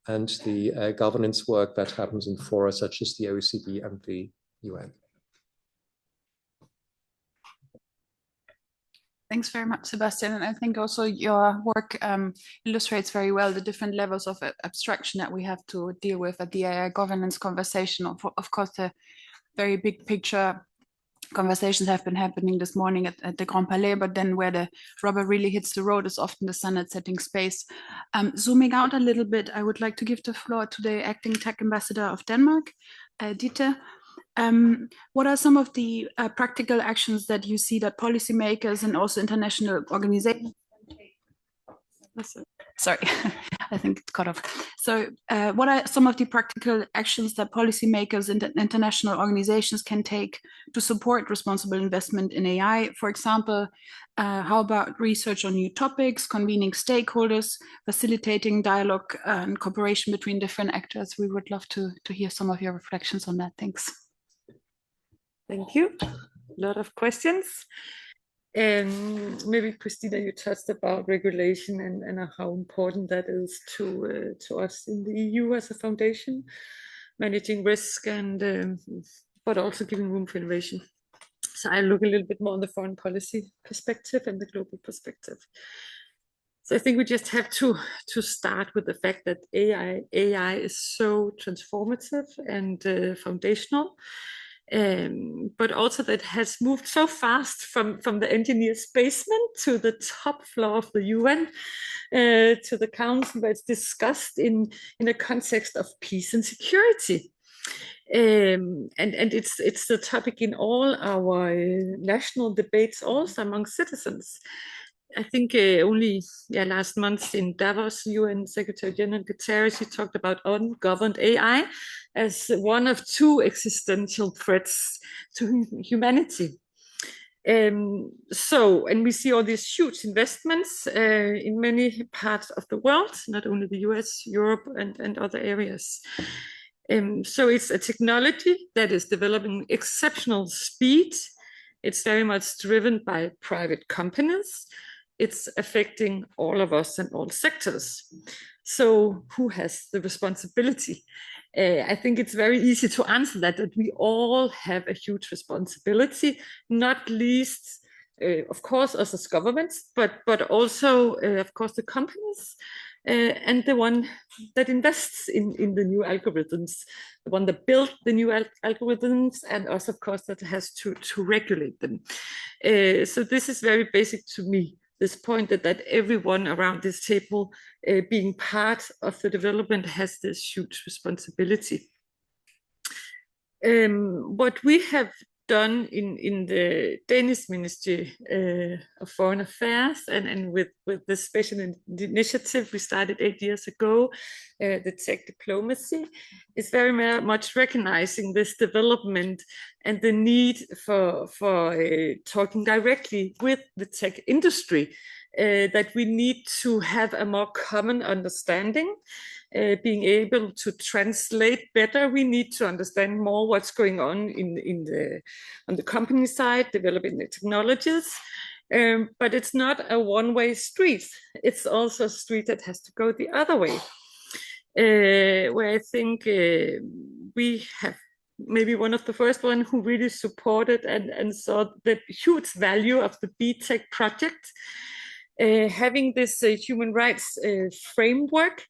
and the governance work that happens in fora such as the OECD and the UN. Thanks very much, Sebastian. And I think also your work illustrates very well the different levels of abstraction that we have to deal with at the AI governance conversation. Of course, the very big picture conversations have been happening this morning at the Grand Palais, but then where the rubber really hits the road is often the standard setting space. Zooming out a little bit, I would like to give the floor to the acting tech ambassador of Denmark, Ditte. What are some of the practical actions that you see that policymakers and also international organizations can take? Sorry, I think it's cut off. So what are some of the practical actions that policymakers and international organizations can take to support responsible investment in AI? For example, how about research on new topics, convening stakeholders, facilitating dialogue and cooperation between different actors? We would love to hear some of your reflections on that. Thanks. Thank you. A lot of questions. And maybe, Christina, you touched about regulation and how important that is to us in the EU as a foundation, managing risk and but also giving room for innovation. So I look a little bit more on the foreign policy perspective and the global perspective. So I think we just have to start with the fact that AI is so transformative and foundational. But also that has moved so fast from the engineer's basement to the top floor of the UN, to the council, where it's discussed in a context of peace and security. And it's the topic in all our national debates also among citizens. I think only last month in Davos, UN Secretary General Guterres, he talked about ungoverned AI as one of two existential threats to humanity. And we see all these huge investments in many parts of the world, not only the US, Europe, and other areas. So it's a technology that is developing exceptional speed. It's very much driven by private companies. It's affecting all of us in all sectors. So who has the responsibility? I think it's very easy to answer that we all have a huge responsibility, not least, of course, us as governments, but also, of course, the companies and the one that invests in the new algorithms, the one that built the new algorithms, and us, of course, that has to regulate them. So this is very basic to me. This point that everyone around this table being part of the development has this huge responsibility. What we have done in the Danish Ministry of Foreign Affairs and with this special initiative we started 8 years ago, the tech diplomacy, is very much recognizing this development and the need for talking directly with the tech industry, that we need to have a more common understanding, being able to translate better. We need to understand more what's going on on the company side, developing the technologies. But it's not a one-way street. It's also a street that has to go the other way, where I think we have maybe one of the first one who really supported and saw the huge value of the BTech project, having this human rights framework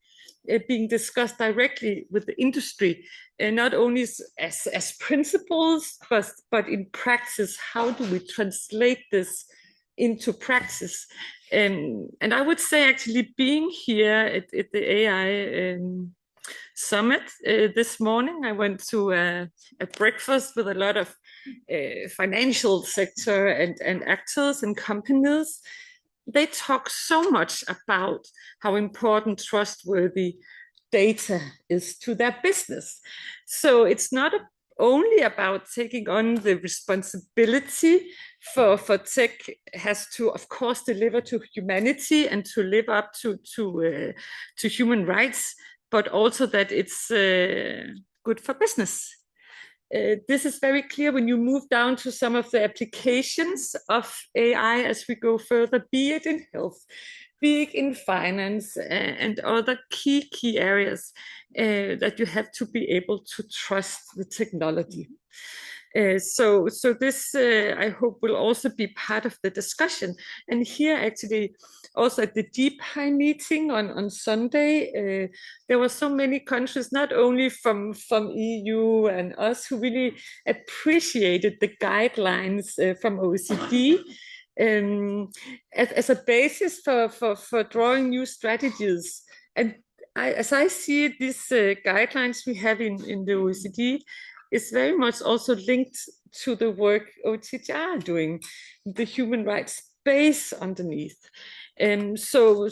being discussed directly with the industry, not only as principles, but in practice. How do we translate this into practice? And I would say actually being here at the AI summit this morning, I went to a breakfast with a lot of financial sector and actors and companies. They talk so much about how important trustworthy data is to their business. So it's not only about taking on the responsibility for tech has to, of course, deliver to humanity and to live up to human rights, but also that it's good for business. This is very clear when you move down to some of the applications of AI as we go further, be it in health, be it in finance, and other key areas that you have to be able to trust the technology. So this, I hope, will also be part of the discussion. And here, actually, also at the Deep High meeting on Sunday, there were so many countries, not only from EU and us, who really appreciated the guidelines from OECD as a basis for drawing new strategies. And as I see it, these guidelines we have in the OECD is very much also linked to the work OTHR are doing, the human rights space underneath. So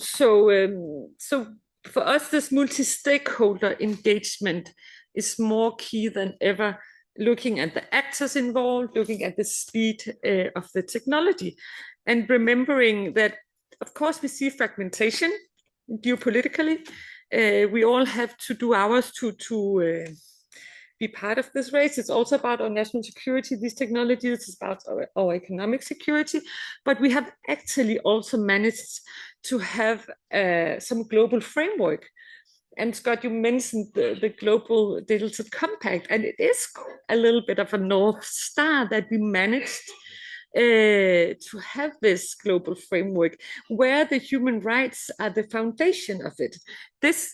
for us, this multi-stakeholder engagement is more key than ever, looking at the actors involved, looking at the speed of the technology, and remembering that, of course, we see fragmentation geopolitically. We all have to do ours to be part of this race. It's also about our national security, these technologies, it's about our economic security, but we have actually also managed to have some global framework. And Scott, you mentioned the Global Digital Compact, and it is a little bit of a North Star that we managed to have this global framework where the human rights are the foundation of it. This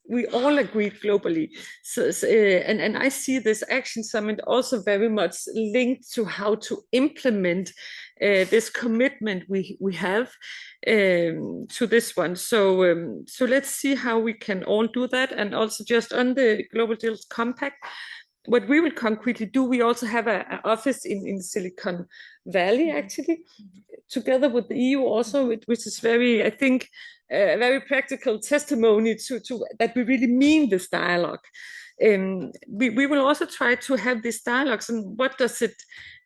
we all agree globally. So, and I see this action summit also very much linked to how to implement this commitment we have to this one. So let's see how we can all do that. And also just on the Global Digital Compact, what we will concretely do, we also have an office in Silicon Valley, actually, together with the EU also, which is very, I think, a very practical testimony to that we really mean this dialogue. We will also try to have these dialogues, and what does it,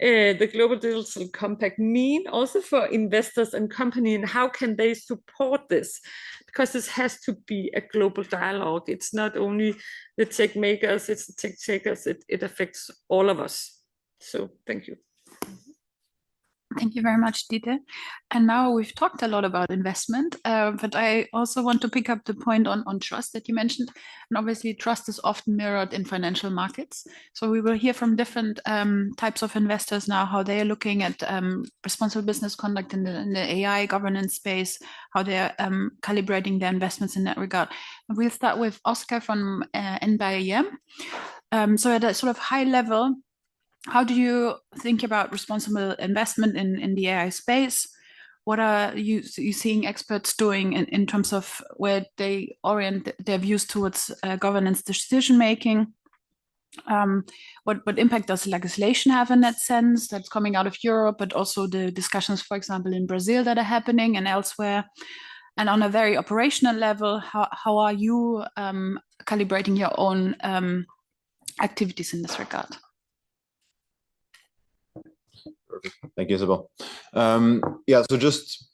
the Global Digital Compact, mean also for investors and companies, and how can they support this? Because this has to be a global dialogue. It's not only the tech makers, it's the tech takers, it affects all of us. So thank you. Thank you very much, Dieter. And now we've talked a lot about investment, but I also want to pick up the point on trust that you mentioned. And obviously, trust is often mirrored in financial markets. So we will hear from different types of investors now, how they are looking at responsible business conduct in the AI governance space, how they're calibrating their investments in that regard. And we'll start with Oscar from NBIM. So at a sort of high level, how do you think about responsible investment in the AI space? What are you seeing experts doing in terms of where they orient their views towards governance decision making? What impact does legislation have in that sense that's coming out of Europe, but also the discussions, for example, in Brazil that are happening and elsewhere? And on a very operational level, how are you calibrating your own activities in this regard? Perfect. Thank you, Isabel. Yeah, so just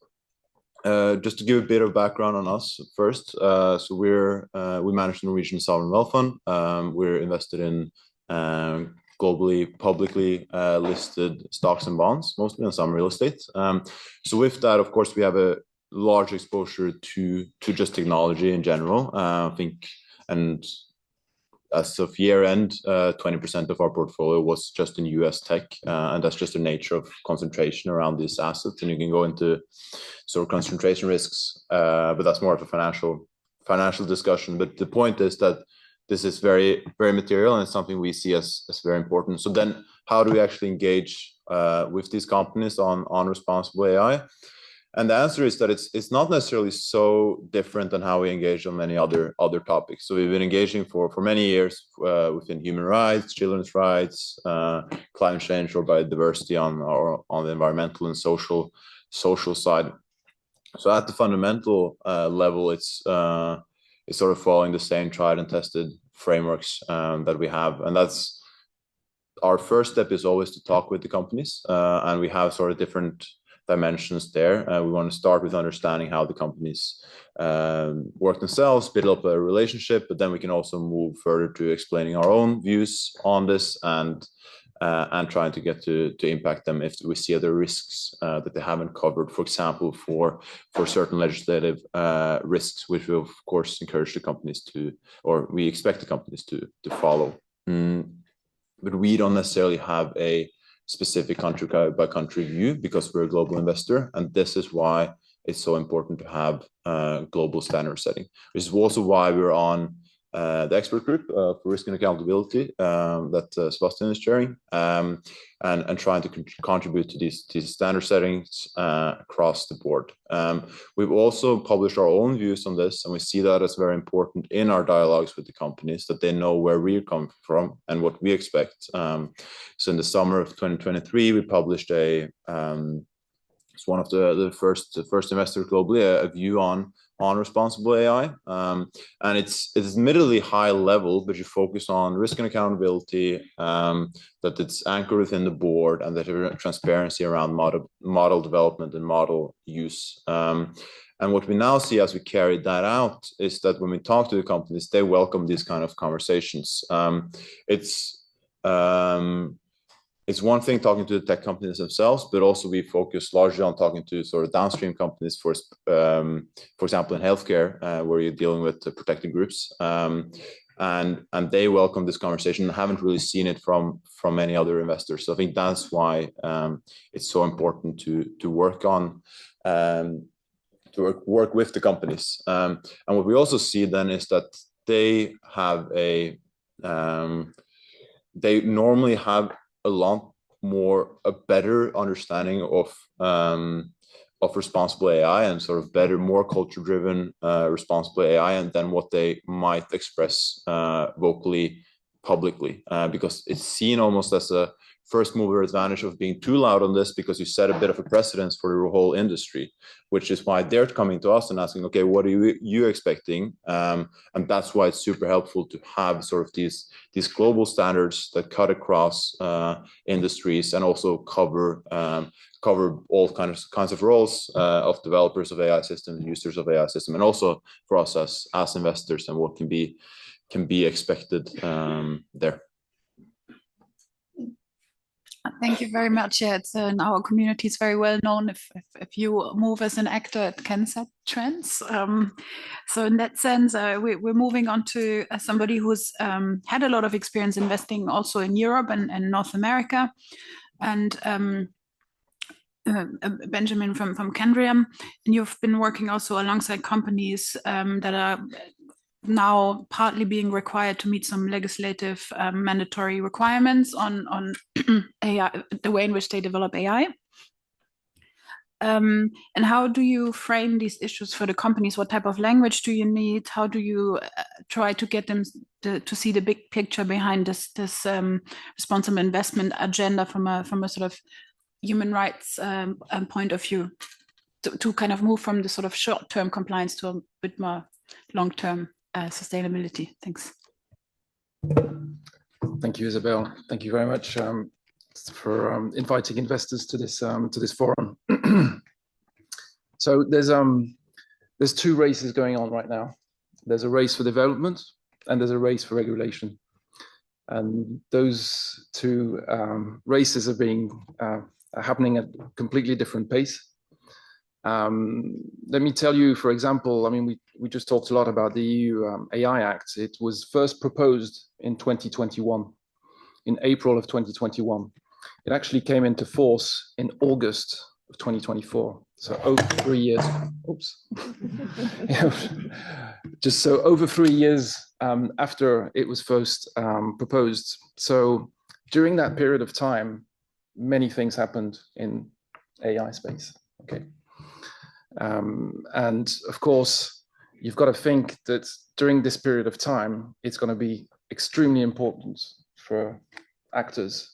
to give a bit of background on us first. So we manage the Norwegian Sovereign Wealth Fund. We're invested in globally, publicly listed stocks and bonds, mostly, and some real estate. So with that, of course, we have a large exposure to just technology in general. I think, and as of year end, 20% of our portfolio was just in US tech, and that's just the nature of concentration around these assets. And you can go into sort of concentration risks, but that's more of a financial discussion. But the point is that this is very, very material, and it's something we see as very important. So then, how do we actually engage with these companies on responsible AI? And the answer is that it's not necessarily so different than how we engage on many other topics. So we've been engaging for many years within human rights, children's rights, climate change, or biodiversity on the environmental and social side. So at the fundamental level, it's sort of following the same tried and tested frameworks that we have, and that's our first step is always to talk with the companies, and we have sort of different dimensions there. We want to start with understanding how the companies work themselves, build up a relationship, but then we can also move further to explaining our own views on this and trying to get to impact them if we see other risks that they haven't covered, for example, for certain legislative risks, which we of course encourage the companies to, or we expect the companies to follow. But we don't necessarily have a specific country by country view because we're a global investor, and this is why it's so important to have global standard setting. This is also why we're on the expert group for risk and accountability that Sebastian is chairing, and trying to contribute to these standard settings across the board. We've also published our own views on this, and we see that as very important in our dialogues with the companies, that they know where we come from and what we expect. So in the summer of 2023, we published it's one of the first investors globally, a view on responsible AI, and it's admittedly high level, but you focus on risk and accountability, that it's anchored within the board, and that there's transparency around model development and model use. And what we now see as we carry that out is that when we talk to the companies, they welcome these kind of conversations. It's one thing talking to the tech companies themselves, but also we focus largely on talking to sort of downstream companies, for example, in healthcare, where you're dealing with protected groups, and they welcome this conversation and haven't really seen it from many other investors. So I think that's why it's so important to work on work with the companies. And what we also see then is that they have they normally have a better understanding of responsible AI and sort of more culture-driven responsible AI, and then what they might express vocally publicly, because it's seen almost as a first mover advantage of being too loud on this, because you set a bit of a precedence for the whole industry, which is why they're coming to us and asking, okay, what are you expecting? And that's why it's super helpful to have sort of these global standards that cut across industries and also cover all kinds of roles of developers of AI systems, users of AI systems, and also for us as investors and what can be expected there. Thank you very much. Yeah, it's in our community, it's very well known. If you move as an actor, it can set trends. So in that sense, we're moving on to somebody who's had a lot of experience investing also in Europe and North America. And Benjamin from Kendriam, and you've been working also alongside companies that are now partly being required to meet some legislative mandatory requirements on AI, the way in which they develop AI. And how do you frame these issues for the companies? What type of language do you need? How do you try to get them to see the big picture behind this responsible investment agenda from a sort of human rights point of view, to kind of move from the sort of short-term compliance to a bit more long-term sustainability? Thanks. Thank you, Isabel. Thank you very much for inviting investors to this forum. So there's two races going on right now. There's a race for development and there's a race for regulation. And those two races are happening at a completely different pace. Let me tell you, for example, I mean, we just talked a lot about the EU AI Act. It was first proposed in 2021, in April of 2021. It actually came into force in August of 2024. So over 3 years. Oops. Just so over 3 years after it was first proposed. So during that period of time, many things happened in AI space. Okay. And of course, you've got to think that during this period of time, it's going to be extremely important for actors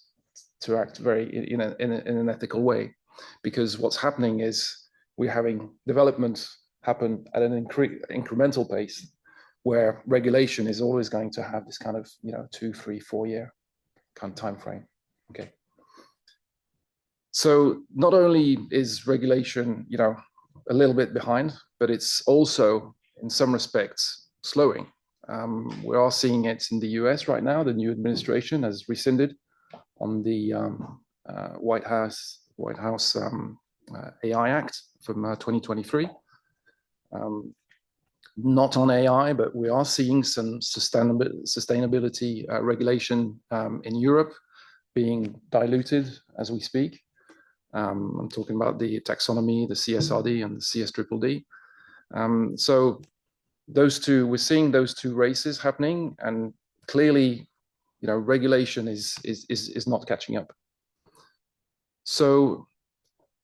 to act very in an ethical way, because what's happening is we're having development happen at an incremental pace, where regulation is always going to have this kind of 2, 3, 4 year kind of time frame. Okay. So not only is regulation a little bit behind, but it's also in some respects slowing. We are seeing it in the US right now. The new administration has rescinded on the White House AI Act from 2023. Not on AI, but we are seeing some sustainability regulation in Europe being diluted as we speak. I'm talking about the taxonomy, the CSRD, and the CSDDD. So those two, we're seeing those two races happening, and clearly, regulation is not catching up. So,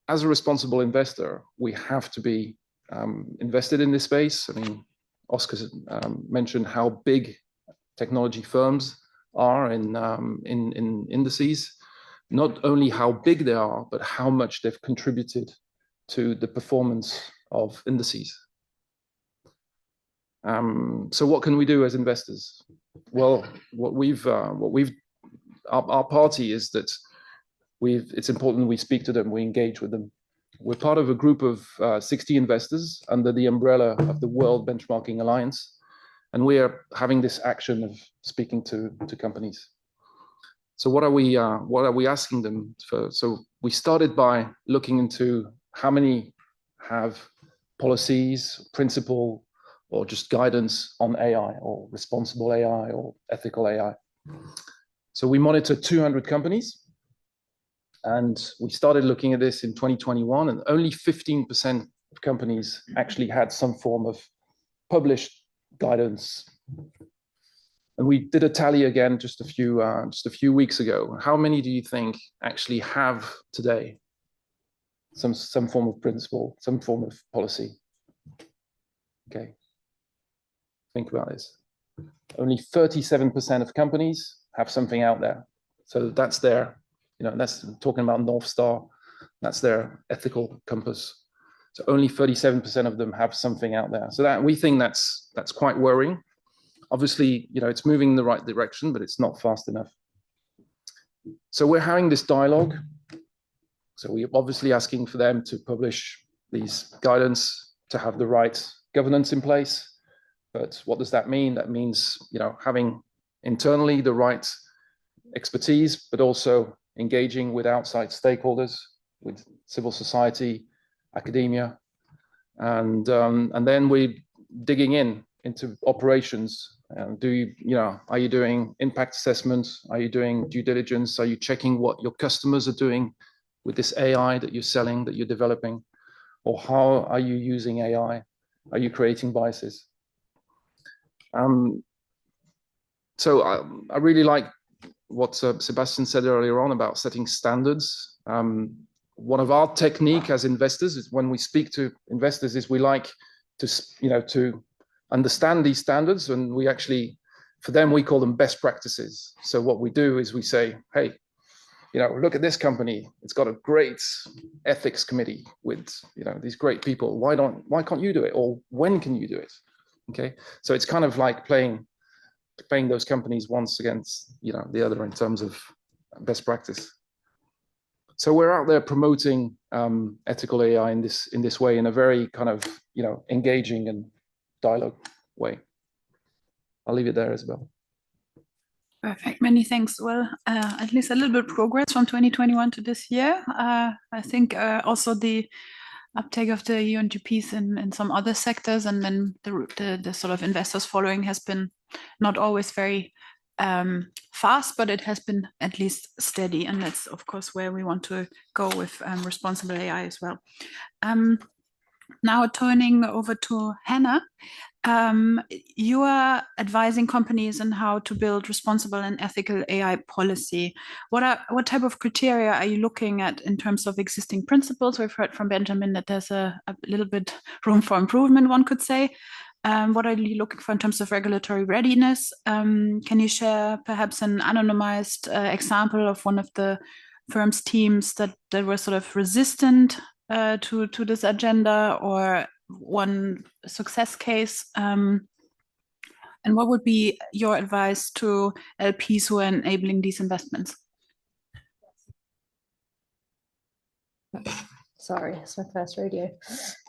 as a responsible investor, we have to be invested in this space. I mean, Oscar mentioned how big technology firms are in indices. Not only how big they are, but how much they've contributed to the performance of indices. So what can we do as investors? Well, our party is that it's important we speak to them, we engage with them. We're part of a group of 60 investors under the umbrella of the World Benchmarking Alliance, and we are having this action of speaking to companies. So what are we asking them for? So we started by looking into how many have policies, principle, or just guidance on AI, or responsible AI, or ethical AI. So we monitored 200 companies, and we started looking at this in 2021, and only 15% of companies actually had some form of published guidance. And we did a tally again just a few weeks ago. How many do you think actually have today some form of principle, some form of policy? Okay, think about this. Only 37% of companies have something out there. So that's their, that's talking about North Star. That's their ethical compass. So only 37% of them have something out there. So that we think that's quite worrying. Obviously, it's moving in the right direction, but it's not fast enough. So we're having this dialogue. So we're obviously asking for them to publish these guidance, to have the right governance in place. But what does that mean? That means, having internally the right expertise, but also engaging with outside stakeholders, with civil society, academia, and then we're digging into operations. Are you doing impact assessments? Are you doing due diligence? Are you checking what your customers are doing with this AI that you're selling, that you're developing? Or how are you using AI? Are you creating biases? So I really like what Sebastian said earlier on about setting standards. One of our technique as investors is when we speak to investors is we like to understand these standards, and we actually, for them, we call them best practices. So what we do is we say, hey, look at this company. It's got a great ethics committee with, these great people. Why can't you do it? Or when can you do it? Okay. So it's kind of like playing those companies once against, the other in terms of best practice. So we're out there promoting ethical AI in this way, in a very kind of, engaging and dialogue way. I'll leave it there, Isabel. Perfect. Many thanks. Well, at least a little bit of progress from 2021 to this year. I think also the uptake of the UNGPs in some other sectors, and then the sort of investors following has been not always very fast, but it has been at least steady. And that's, of course, where we want to go with responsible AI as well. Now turning over to Hannah. You are advising companies on how to build responsible and ethical AI policy. What type of criteria are you looking at in terms of existing principles? We've heard from Benjamin that there's a little bit room for improvement, one could say. What are you looking for in terms of regulatory readiness? Can you share perhaps an anonymized example of one of the firm's teams that were sort of resistant to this agenda, or one success case? And what would be your advice to LPs who are enabling these investments? Sorry, it's my first rodeo.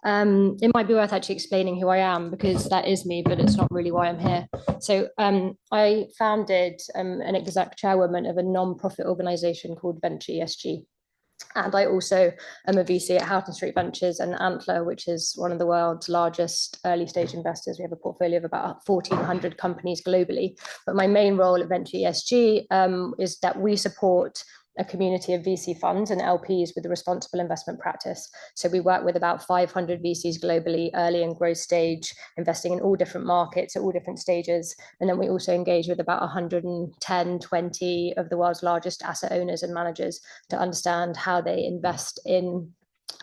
It might be worth actually explaining who I am, because that is me, but it's not really why I'm here. So I founded an exec chairwoman of a non-profit organization called Venture ESG. And I also am a VC at Houghton Street Ventures and Antler, which is one of the world's largest early stage investors. We have a portfolio of about 1,400 companies globally. But my main role at Venture ESG is that we support a community of VC funds and LPs with a responsible investment practice. So we work with about 500 VCs globally, early and growth stage, investing in all different markets at all different stages. And then we also engage with about 110, 20 of the world's largest asset owners and managers to understand how they invest in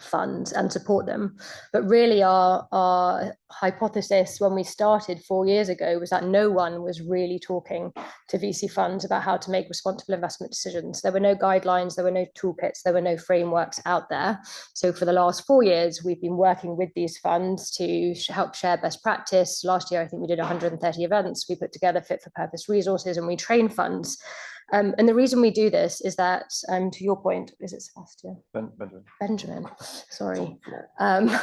funds and support them. But really our hypothesis when we started 4 years ago was that no one was really talking to VC funds about how to make responsible investment decisions. There were no guidelines, there were no toolkits, there were no frameworks out there. So for the last 4 years, we've been working with these funds to help share best practice. Last year, I think we did 130 events. We put together fit for purpose resources, and we train funds. And the reason we do this is that, to your point, is it Sebastian? Benjamin. Sorry. Oh no,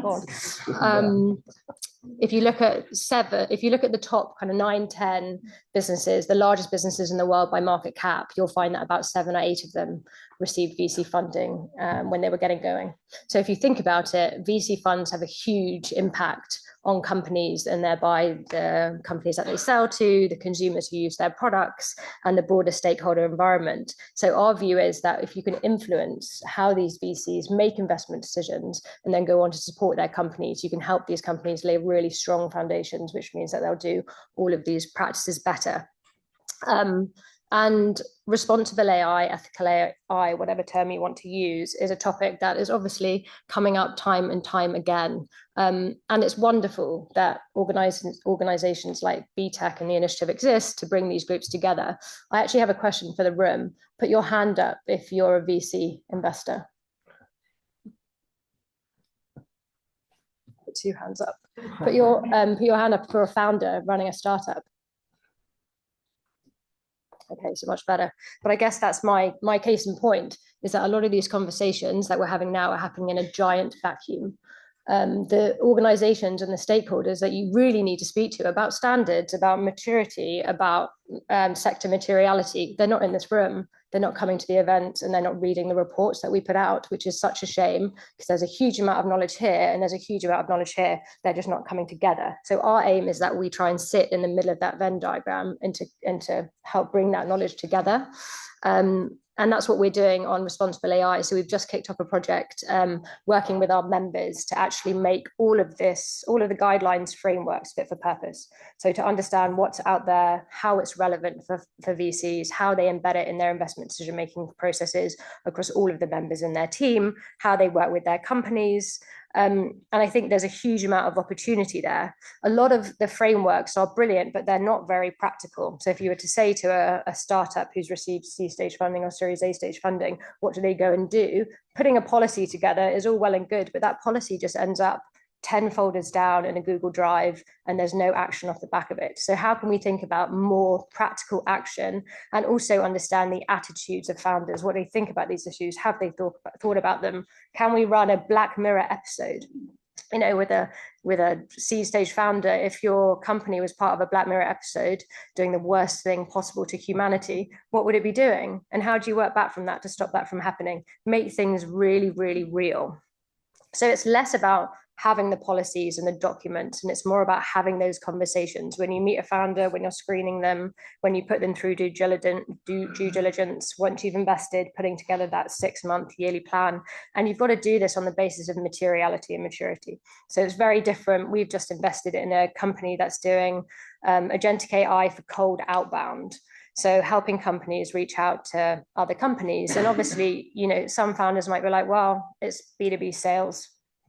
God. If you look at the top kind of 9, 10 businesses, the largest businesses in the world by market cap, you'll find that about 7 or 8 of them received VC funding when they were getting going. So if you think about it, VC funds have a huge impact on companies, and thereby the companies that they sell to, the consumers who use their products, and the broader stakeholder environment. So our view is that if you can influence how these VCs make investment decisions and then go on to support their companies, you can help these companies lay really strong foundations, which means that they'll do all of these practices better. And responsible AI, ethical AI, whatever term you want to use, is a topic that is obviously coming up time and time again. And it's wonderful that organizations like BTEC and the initiative exist to bring these groups together. I actually have a question for the room. Put your hand up if you're a VC investor. Put 2 hands up. Put your hand up for a founder running a startup. Okay, so much better. But I guess that's my case in point, is that a lot of these conversations that we're having now are happening in a giant vacuum. The organizations and the stakeholders that you really need to speak to about standards, about maturity, about sector materiality, they're not in this room. They're not coming to the event, and they're not reading the reports that we put out, which is such a shame, because there's a huge amount of knowledge here and there's a huge amount of knowledge here. They're just not coming together. So our aim is that we try and sit in the middle of that Venn diagram and to help bring that knowledge together. And that's what we're doing on responsible AI. So we've just kicked off a project working with our members to actually make all of the guidelines, frameworks fit for purpose. So to understand what's out there, how it's relevant for VCs, how they embed it in their investment decision-making processes across all of the members in their team, how they work with their companies. And I think there's a huge amount of opportunity there. A lot of the frameworks are brilliant, but they're not very practical. So if you were to say to a startup who's received C-stage funding or Series A stage funding, what do they go and do? Putting a policy together is all well and good, but that policy just ends up 10 folders down in a Google Drive, and there's no action off the back of it. So how can we think about more practical action and also understand the attitudes of founders, what they think about these issues? Have they thought about them? Can we run a Black Mirror episode, you know, with a C-stage founder? If your company was part of a Black Mirror episode doing the worst thing possible to humanity, what would it be doing? And how do you work back from that to stop that from happening? Make things really, really real. So it's less about having the policies and the documents, and it's more about having those conversations. When you meet a founder, when you're screening them, when you put them through due diligence, once you've invested, putting together that 6-month yearly plan. And you've got to do this on the basis of materiality and maturity. So it's very different. We've just invested in a company that's doing agentic AI for cold outbound. So helping companies reach out to other companies. And obviously, you know, some founders might be like, well, it's B2B sales.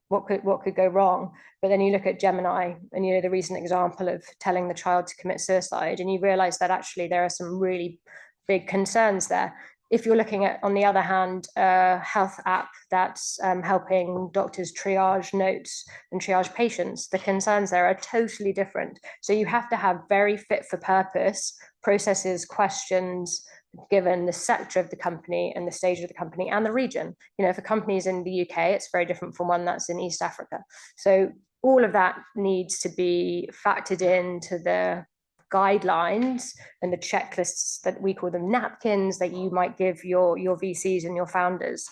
What could go wrong? But then you look at Gemini and, you know, the recent example of telling the child to commit suicide, and you realize that actually there are some really big concerns there. If you're looking at, on the other hand, a health app that's helping doctors triage notes and triage patients, the concerns there are totally different. So you have to have very fit for purpose processes, questions, given the sector of the company and the stage of the company and the region. You know, if a company is in the UK, it's very different from one that's in East Africa. So all of that needs to be factored into the guidelines and the checklists, that we call them napkins, that you might give your VCs and your founders.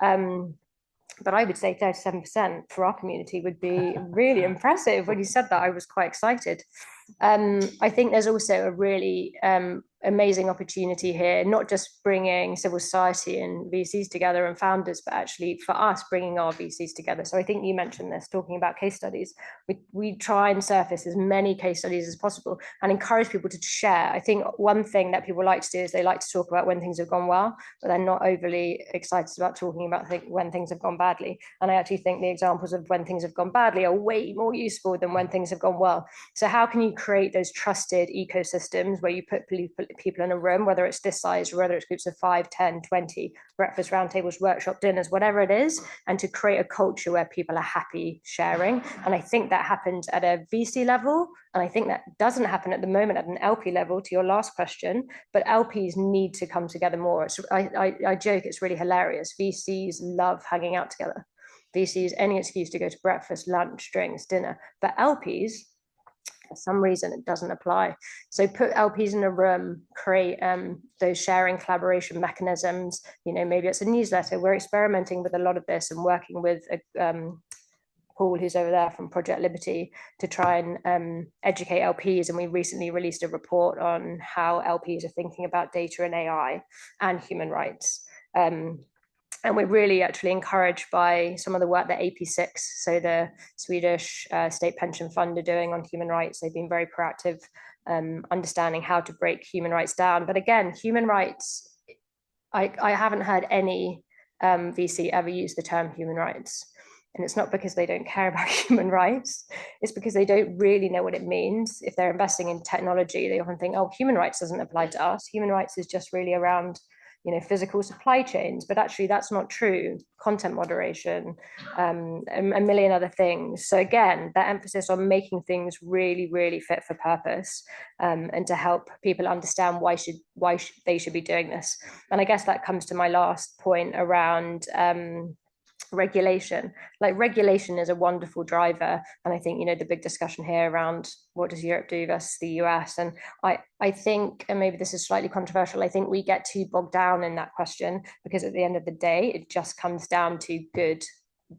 But I would say 37% for our community would be really impressive. When you said that, I was quite excited. I think there's also a really amazing opportunity here, not just bringing civil society and VCs together and founders, but actually for us bringing our VCs together. So I think you mentioned this, talking about case studies. We try and surface as many case studies as possible and encourage people to share. I think one thing that people like to do is they like to talk about when things have gone well, but they're not overly excited about talking about when things have gone badly. And I actually think the examples of when things have gone badly are way more useful than when things have gone well. So how can you create those trusted ecosystems where you put people in a room, whether it's this size or whether it's groups of 5, 10, 20, breakfast, roundtables, workshop, dinners, whatever it is, and to create a culture where people are happy sharing. And I think that happens at a VC level, and I think that doesn't happen at the moment at an LP level, to your last question, but LPs need to come together more. I joke, it's really hilarious. VCs love hanging out together. VCs, any excuse to go to breakfast, lunch, drinks, dinner, but LPs, for some reason it doesn't apply. So put LPs in a room, create those sharing collaboration mechanisms. You know, maybe it's a newsletter. We're experimenting with a lot of this and working with Paul, who's over there from Project Liberty, to try and educate LPs. And we recently released a report on how LPs are thinking about data and AI and human rights. And we're really actually encouraged by some of the work that AP6, so the Swedish state pension fund, are doing on human rights. They've been very proactive understanding how to break human rights down. But again, human rights, I haven't heard any VC ever use the term human rights. And it's not because they don't care about human rights, it's because they don't really know what it means. If they're investing in technology, they often think, oh, human rights doesn't apply to us. Human rights is just really around, you know, physical supply chains, but actually that's not true. Content moderation, a million other things. So again, that emphasis on making things really, really fit for purpose, and to help people understand why they should be doing this. And I guess that comes to my last point around regulation. Like, regulation is a wonderful driver, and I think, you know, the big discussion here around what does Europe do versus the US, and I think, and maybe this is slightly controversial, I think we get too bogged down in that question, because at the end of the day it just comes down to good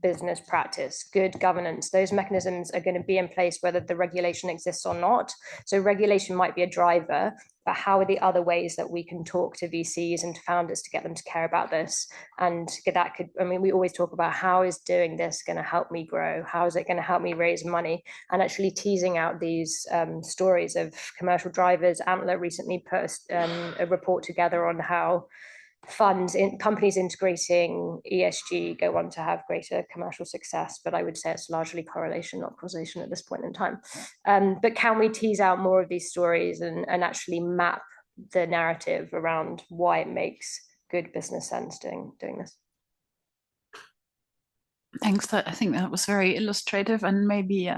business practice, good governance. Those mechanisms are going to be in place whether the regulation exists or not. So regulation might be a driver, but how are the other ways that we can talk to VCs and to founders to get them to care about this? And that could, I mean, we always talk about how is doing this going to help me grow? How is it going to help me raise money? And actually teasing out these stories of commercial drivers. Antler recently put a report together on how funds in companies integrating ESG go on to have greater commercial success, but I would say it's largely correlation, not causation at this point in time. But can we tease out more of these stories and actually map the narrative around why it makes good business sense doing this? Thanks. I think that was very illustrative, and maybe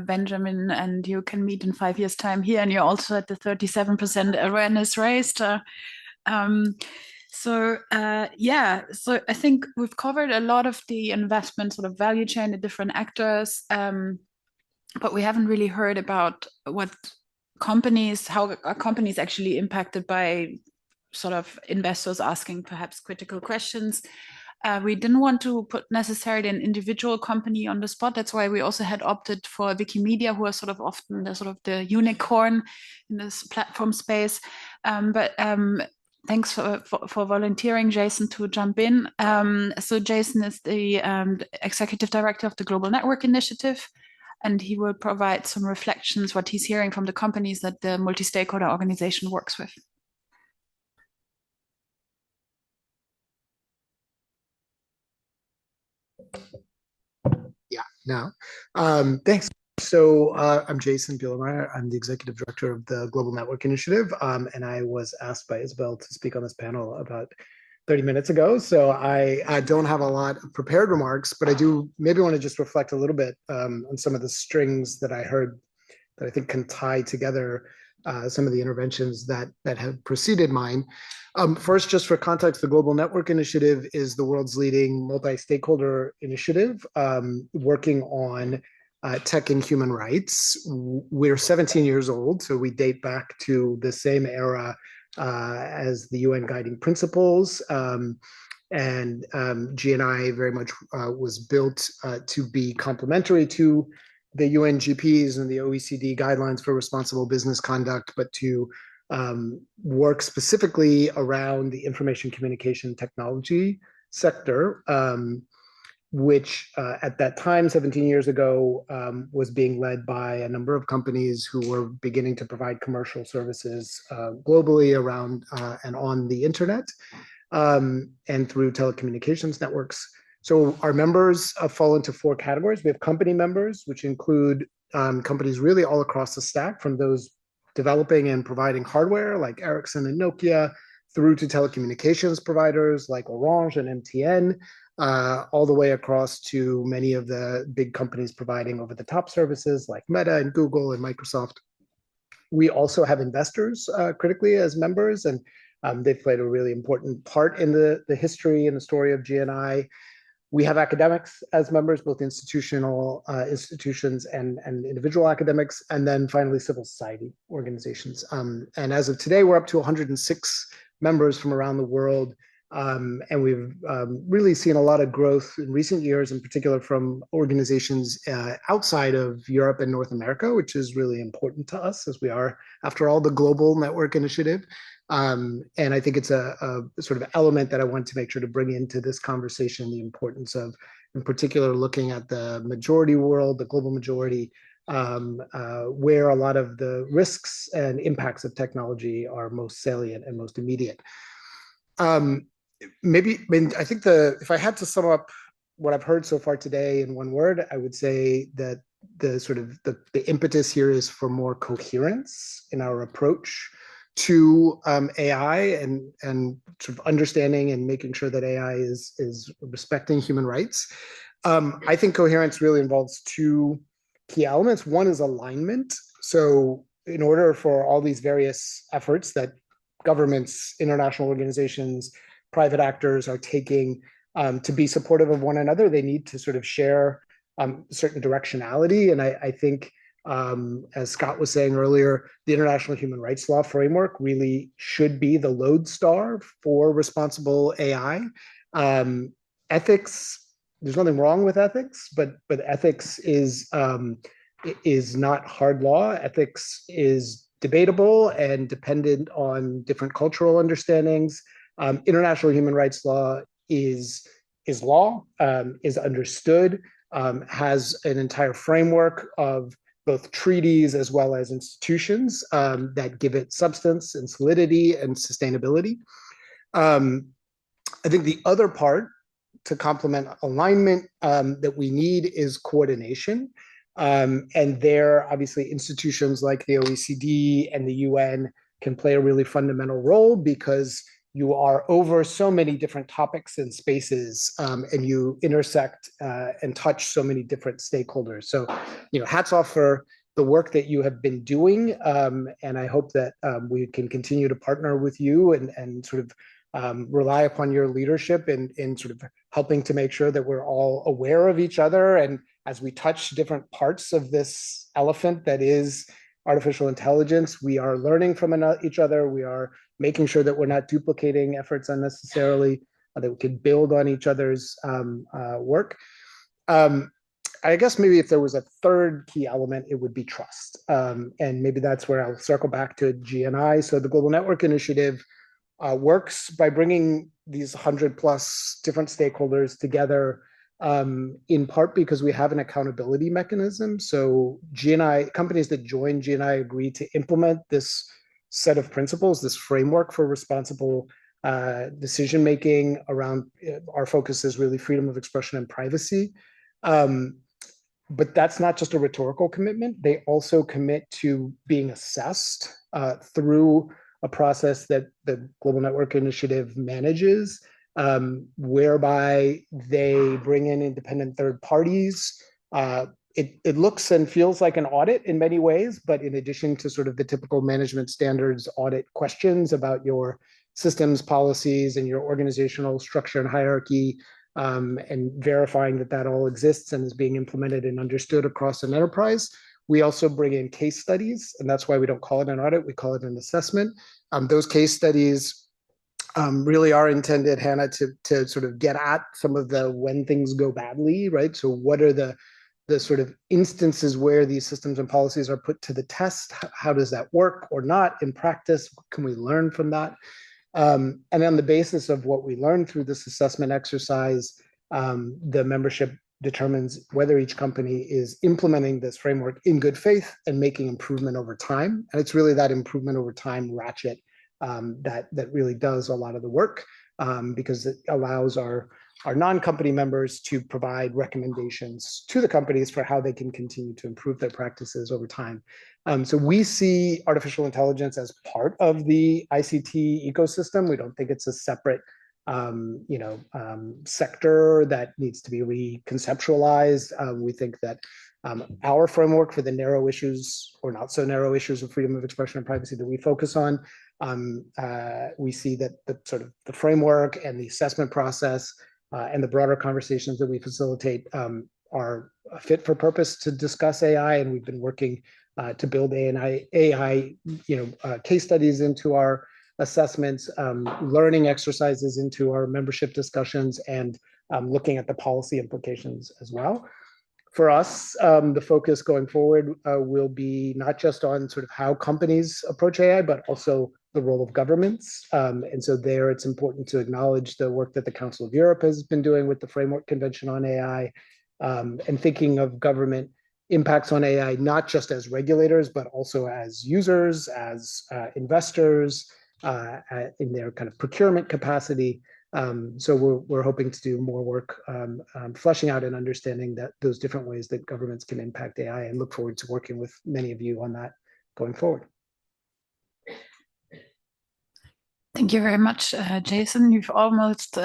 Benjamin and you can meet in 5 years' time here, and you're also at the 37% awareness raised. So I think we've covered a lot of the investment sort of value chain, the different actors, but we haven't really heard about how are companies actually impacted by sort of investors asking perhaps critical questions. We didn't want to put necessarily an individual company on the spot. That's why we also had opted for Wikimedia, who are sort of often the unicorn in this platform space. Thanks for volunteering, Jason, to jump in. So Jason is the Executive Director of the Global Network Initiative, and he will provide some reflections, what he's hearing from the companies that the multi-stakeholder organization works with. Yeah, now, thanks. So I'm Jason Bielemeyer. I'm the Executive Director of the Global Network Initiative, and I was asked by Isabel to speak on this panel about 30 minutes ago. So I don't have a lot of prepared remarks, but I do maybe want to just reflect a little bit on some of the strings that I heard that I think can tie together some of the interventions that have preceded mine. First, just for context, the Global Network Initiative is the world's leading multi-stakeholder initiative working on tech and human rights. We're 17 years old, so we date back to the same era as the UN Guiding Principles. And GNI very much was built to be complementary to the UNGPs and the OECD guidelines for responsible business conduct, but to work specifically around the information communication technology sector, which at that time, 17 years ago, was being led by a number of companies who were beginning to provide commercial services globally around and on the internet and through telecommunications networks. So our members fall into four categories. We have company members, which include companies really all across the stack, from those developing and providing hardware like Ericsson and Nokia, through to telecommunications providers like Orange and MTN, all the way across to many of the big companies providing over-the-top services like Meta and Google and Microsoft. We also have investors critically as members, and they've played a really important part in the history and the story of GNI. We have academics as members, both institutions and individual academics, and then finally civil society organizations. And as of today, we're up to 106 members from around the world. And we've really seen a lot of growth in recent years, in particular from organizations outside of Europe and North America, which is really important to us, as we are, after all, the Global Network Initiative. And I think it's a sort of element that I want to make sure to bring into this conversation, the importance of, in particular, looking at the majority world, the global majority, where a lot of the risks and impacts of technology are most salient and most immediate. I think if I had to sum up what I've heard so far today in one word, I would say that the impetus here is for more coherence in our approach to AI and sort of understanding and making sure that AI is respecting human rights. I think coherence really involves two key elements. One is alignment. So in order for all these various efforts that governments, international organizations, private actors are taking to be supportive of one another, they need to sort of share certain directionality. And I think, as Scott was saying earlier, the international human rights law framework really should be the lodestar for responsible AI. Ethics, there's nothing wrong with ethics, but ethics is not hard law. Ethics is debatable and dependent on different cultural understandings. International human rights law is law, is understood, has an entire framework of both treaties as well as institutions that give it substance and solidity and sustainability. I think the other part to complement alignment that we need is coordination. And there, obviously, institutions like the OECD and the UN can play a really fundamental role because you are over so many different topics and spaces, and you intersect and touch so many different stakeholders. So, hats off for the work that you have been doing, and I hope that we can continue to partner with you and sort of rely upon your leadership in sort of helping to make sure that we're all aware of each other. And as we touch different parts of this elephant that is artificial intelligence, we are learning from each other. We are making sure that we're not duplicating efforts unnecessarily, that we can build on each other's work. I guess maybe if there was a third key element, it would be trust. And maybe that's where I'll circle back to GNI. So the Global Network Initiative works by bringing these 100+ different stakeholders together, in part because we have an accountability mechanism. So GNI, companies that join GNI agree to implement this set of principles, this framework for responsible decision-making around, our focus is really freedom of expression and privacy. But that's not just a rhetorical commitment. They also commit to being assessed through a process that the Global Network Initiative manages, whereby they bring in independent third parties. It looks and feels like an audit in many ways, but in addition to sort of the typical management standards audit questions about your systems, policies, and your organizational structure and hierarchy, and verifying that all exists and is being implemented and understood across an enterprise, we also bring in case studies, and that's why we don't call it an audit, we call it an assessment. Those case studies really are intended, Hannah, to sort of get at some of the when things go badly, right? So what are the sort of instances where these systems and policies are put to the test? How does that work or not in practice? What can we learn from that? And on the basis of what we learned through this assessment exercise, the membership determines whether each company is implementing this framework in good faith and making improvement over time. And it's really that improvement over time ratchet that really does a lot of the work, because it allows our non-company members to provide recommendations to the companies for how they can continue to improve their practices over time. So we see artificial intelligence as part of the ICT ecosystem. We don't think it's a separate sector that needs to be reconceptualized. We think that our framework for the narrow issues or not so narrow issues of freedom of expression and privacy that we focus on, we see that the framework and the assessment process and the broader conversations that we facilitate are fit for purpose to discuss AI, and we've been working to build AI case studies into our assessments, learning exercises into our membership discussions, and looking at the policy implications as well. For us, the focus going forward will be not just on sort of how companies approach AI, but also the role of governments. And so there, it's important to acknowledge the work that the Council of Europe has been doing with the Framework Convention on AI, and thinking of government impacts on AI, not just as regulators, but also as users, as investors, in their kind of procurement capacity. So we're hoping to do more work fleshing out and understanding that those different ways that governments can impact AI, and look forward to working with many of you on that going forward. Thank you very much, Jason. You've almost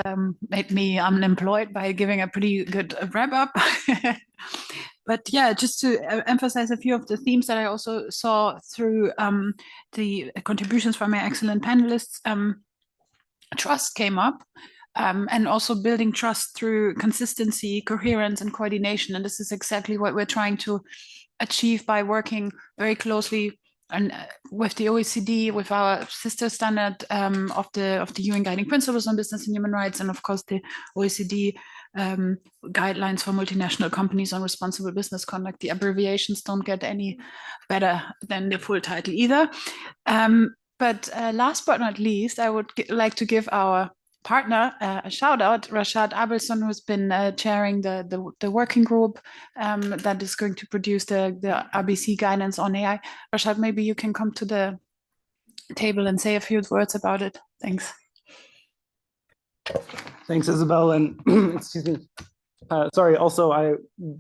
made me unemployed by giving a pretty good wrap up. But yeah, just to emphasize a few of the themes that I also saw through the contributions from my excellent panelists. Trust came up, and also building trust through consistency, coherence, and coordination. And this is exactly what we're trying to achieve by working very closely and with the OECD, with our sister standard of the UN Guiding Principles on Business and Human Rights, and of course the OECD guidelines for multinational companies on responsible business conduct. The abbreviations don't get any better than the full title either. But last but not least, I would like to give our partner a shout out, Rashad Abelson, who's been chairing the working group that is going to produce the RBC guidance on AI. Rashad, maybe you can come to the table and say a few words about it. Thanks. Thanks, Isabel, and excuse me. Sorry, also, I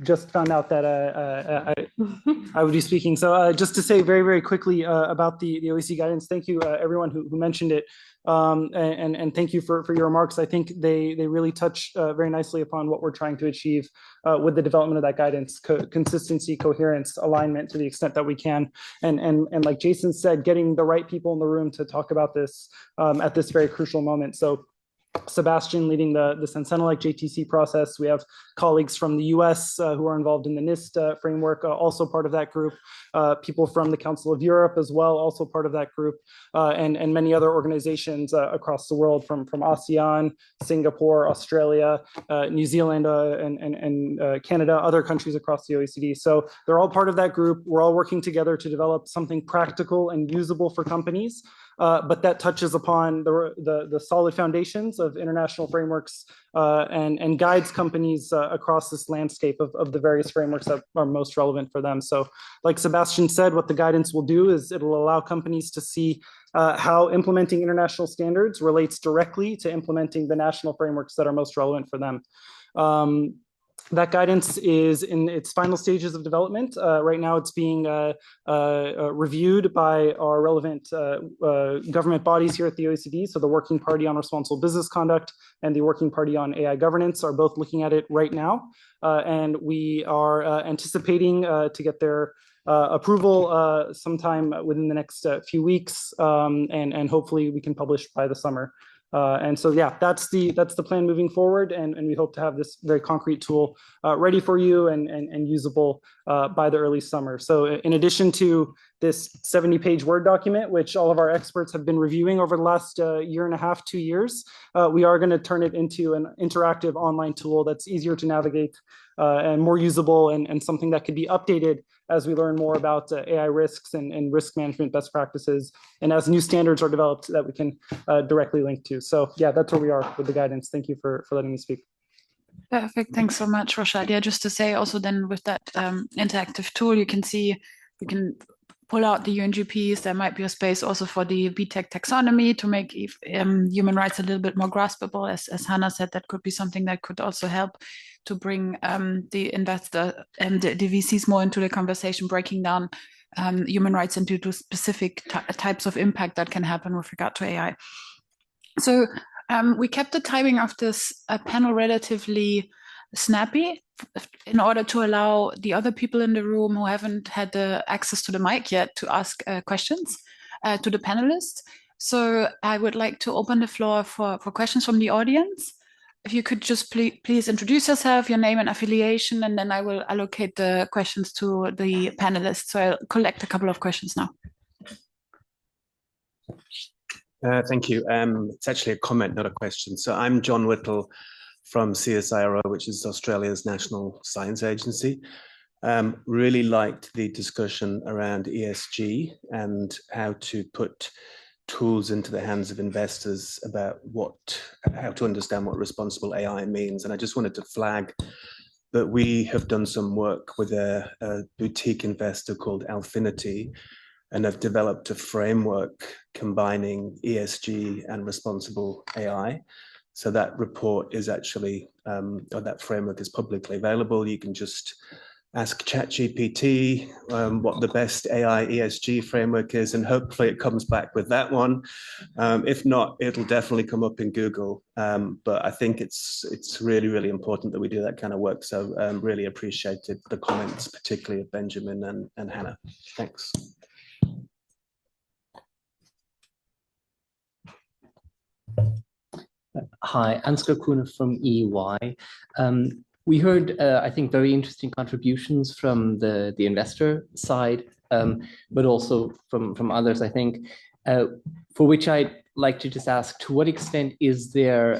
just found out that I would be speaking. So just to say very, very quickly about the OECD guidance, thank you, everyone who mentioned it. And thank you for your remarks. I think they really touch very nicely upon what we're trying to achieve with the development of that guidance: consistency, coherence, alignment to the extent that we can. And like Jason said, getting the right people in the room to talk about this at this very crucial moment. So Sebastian leading the Sentinel-like JTC process. We have colleagues from the US who are involved in the NIST framework, also part of that group. People from the Council of Europe as well, also part of that group, and many other organizations across the world from ASEAN, Singapore, Australia, New Zealand, and Canada, other countries across the OECD. So they're all part of that group. We're all working together to develop something practical and usable for companies. But that touches upon the solid foundations of international frameworks and guides companies across this landscape of the various frameworks that are most relevant for them. So like Sebastian said, what the guidance will do is it'll allow companies to see how implementing international standards relates directly to implementing the national frameworks that are most relevant for them. That guidance is in its final stages of development. Right now, it's being reviewed by our relevant government bodies here at the OECD. So the Working Party on Responsible Business Conduct and the Working Party on AI Governance are both looking at it right now. And we are anticipating to get their approval sometime within the next few weeks. And hopefully we can publish by the summer. And so, yeah, that's the plan moving forward, and we hope to have this very concrete tool ready for you and usable by the early summer. So in addition to this 70-page Word document, which all of our experts have been reviewing over the last year and a half, 2 years, we are going to turn it into an interactive online tool that's easier to navigate and more usable, and something that could be updated as we learn more about AI risks and risk management best practices, and as new standards are developed that we can directly link to. So yeah, that's where we are with the guidance. Thank you for letting me speak. Perfect. Thanks so much, Rashad. Yeah, just to say also then with that interactive tool, you can see, we can pull out the UNGPs. There might be a space also for the BTEC taxonomy to make human rights a little bit more graspable. As Hannah said, that could be something that could also help to bring the investor and the VCs more into the conversation, breaking down human rights into specific types of impact that can happen with regard to AI. So we kept the timing of this panel relatively snappy in order to allow the other people in the room who haven't had the access to the mic yet to ask questions to the panelists. So I would like to open the floor for questions from the audience. If you could just please introduce yourself, your name and affiliation, and then I will allocate the questions to the panelists. So I'll collect a couple of questions now. Thank you. It's actually a comment, not a question. So I'm John Whittle from CSIRO, which is Australia's national science agency. Really liked the discussion around ESG and how to put tools into the hands of investors about how to understand what responsible AI means. And I just wanted to flag but we have done some work with a boutique investor called Alfinity, and have developed a framework combining ESG and responsible AI. So that report is actually, or that framework is publicly available. You can just ask ChatGPT what the best AI ESG framework is, and hopefully it comes back with that one. If not, it'll definitely come up in Google. But I think it's really, really important that we do that kind of work. So really appreciated the comments, particularly of Benjamin and Hannah. Thanks. Hi, Ansgar Kuhne from EY. We heard, I think, very interesting contributions from the investor side, but also from others, I think, for which I'd like to just ask, to what extent is there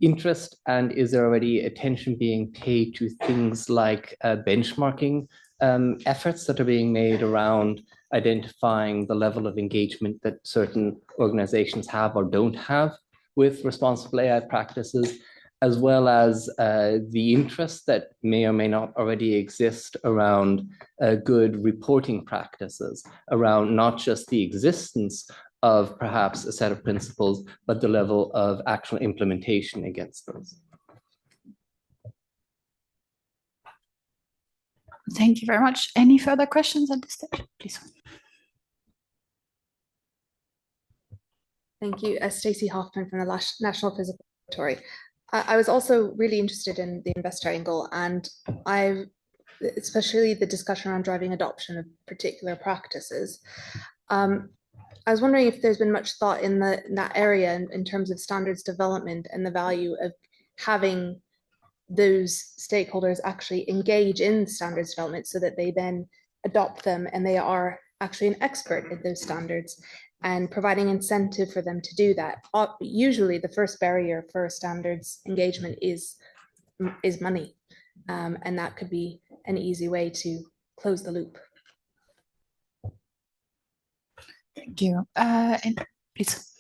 interest, and is there already attention being paid to things like benchmarking efforts that are being made around identifying the level of engagement that certain organizations have or don't have with responsible AI practices, as well as the interest that may or may not already exist around good reporting practices, around not just the existence of perhaps a set of principles, but the level of actual implementation against those. Thank you very much. Any further questions at this stage, please? Thank you. Stacey Hoffman from the National Physical Laboratory. I was also really interested in the investor angle, and especially the discussion around driving adoption of particular practices. I was wondering if there's been much thought in that area in terms of standards development and the value of having those stakeholders actually engage in standards development so that they then adopt them and they are actually an expert at those standards, and providing incentive for them to do that. Usually the first barrier for standards engagement is money, and that could be an easy way to close the loop. Thank you. And please.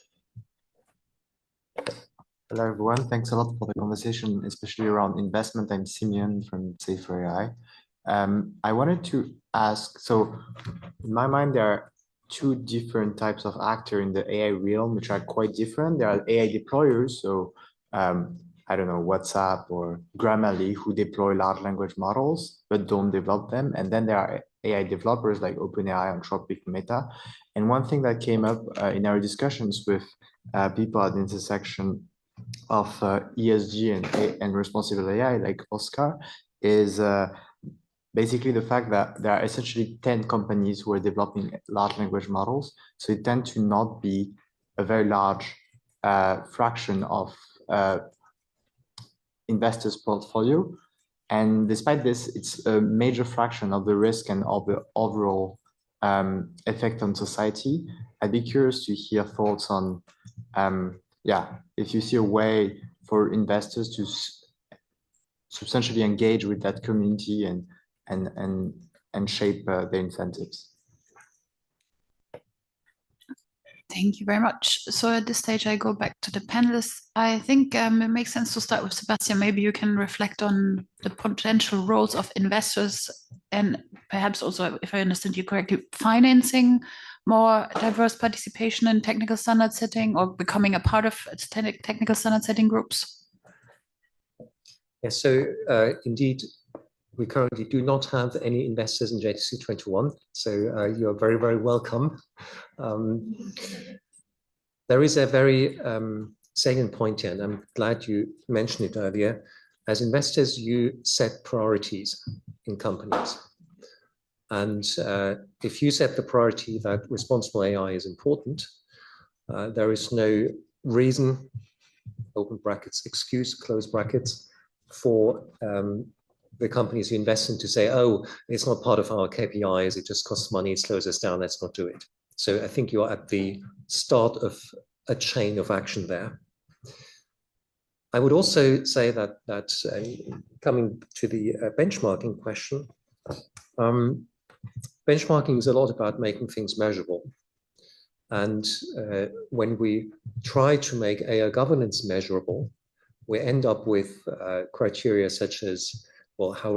Hello everyone, thanks a lot for the conversation, especially around investment. I'm Simeon from Safer AI. I wanted to ask, so in my mind there are two different types of actors in the AI realm, which are quite different. There are AI deployers, so I don't know, WhatsApp or Grammarly, who deploy large language models, but don't develop them. And then there are AI developers like OpenAI, Anthropic, Meta. And one thing that came up in our discussions with people at the intersection of ESG and responsible AI, like Oscar, is basically the fact that there are essentially 10 companies who are developing large language models. So it tends to not be a very large fraction of investors' portfolio. And despite this, it's a major fraction of the risk and of the overall effect on society. I'd be curious to hear thoughts on, if you see a way for investors to substantially engage with that community and shape the incentives. Thank you very much. So at this stage, I go back to the panelists. I think it makes sense to start with Sebastian. Maybe you can reflect on the potential roles of investors and perhaps also, if I understand you correctly, financing more diverse participation in technical standard setting or becoming a part of technical standard setting groups. Yes, so indeed, we currently do not have any investors in JTC 21, so you are very, very welcome. There is a very salient point here, and I'm glad you mentioned it earlier. As investors, you set priorities in companies. And if you set the priority that responsible AI is important, there is no reason, open brackets, excuse, close brackets, for the companies who invest in to say, oh, it's not part of our KPIs, it just costs money, it slows us down, let's not do it. So I think you're at the start of a chain of action there. I would also say that coming to the benchmarking question, benchmarking is a lot about making things measurable. And when we try to make AI governance measurable, we end up with criteria such as well, how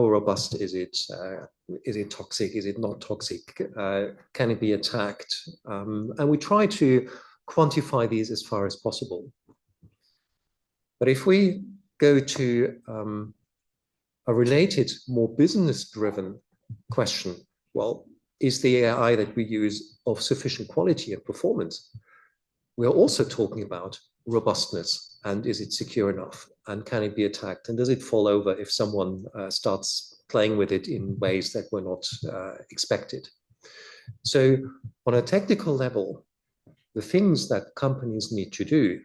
robust is it? Is it toxic? Is it not toxic? Can it be attacked? And we try to quantify these as far as possible. But if we go to a related, more business-driven question, well, is the AI that we use of sufficient quality and performance? We're also talking about robustness, and is it secure enough? And can it be attacked? And does it fall over if someone starts playing with it in ways that were not expected? So on a technical level, the things that companies need to do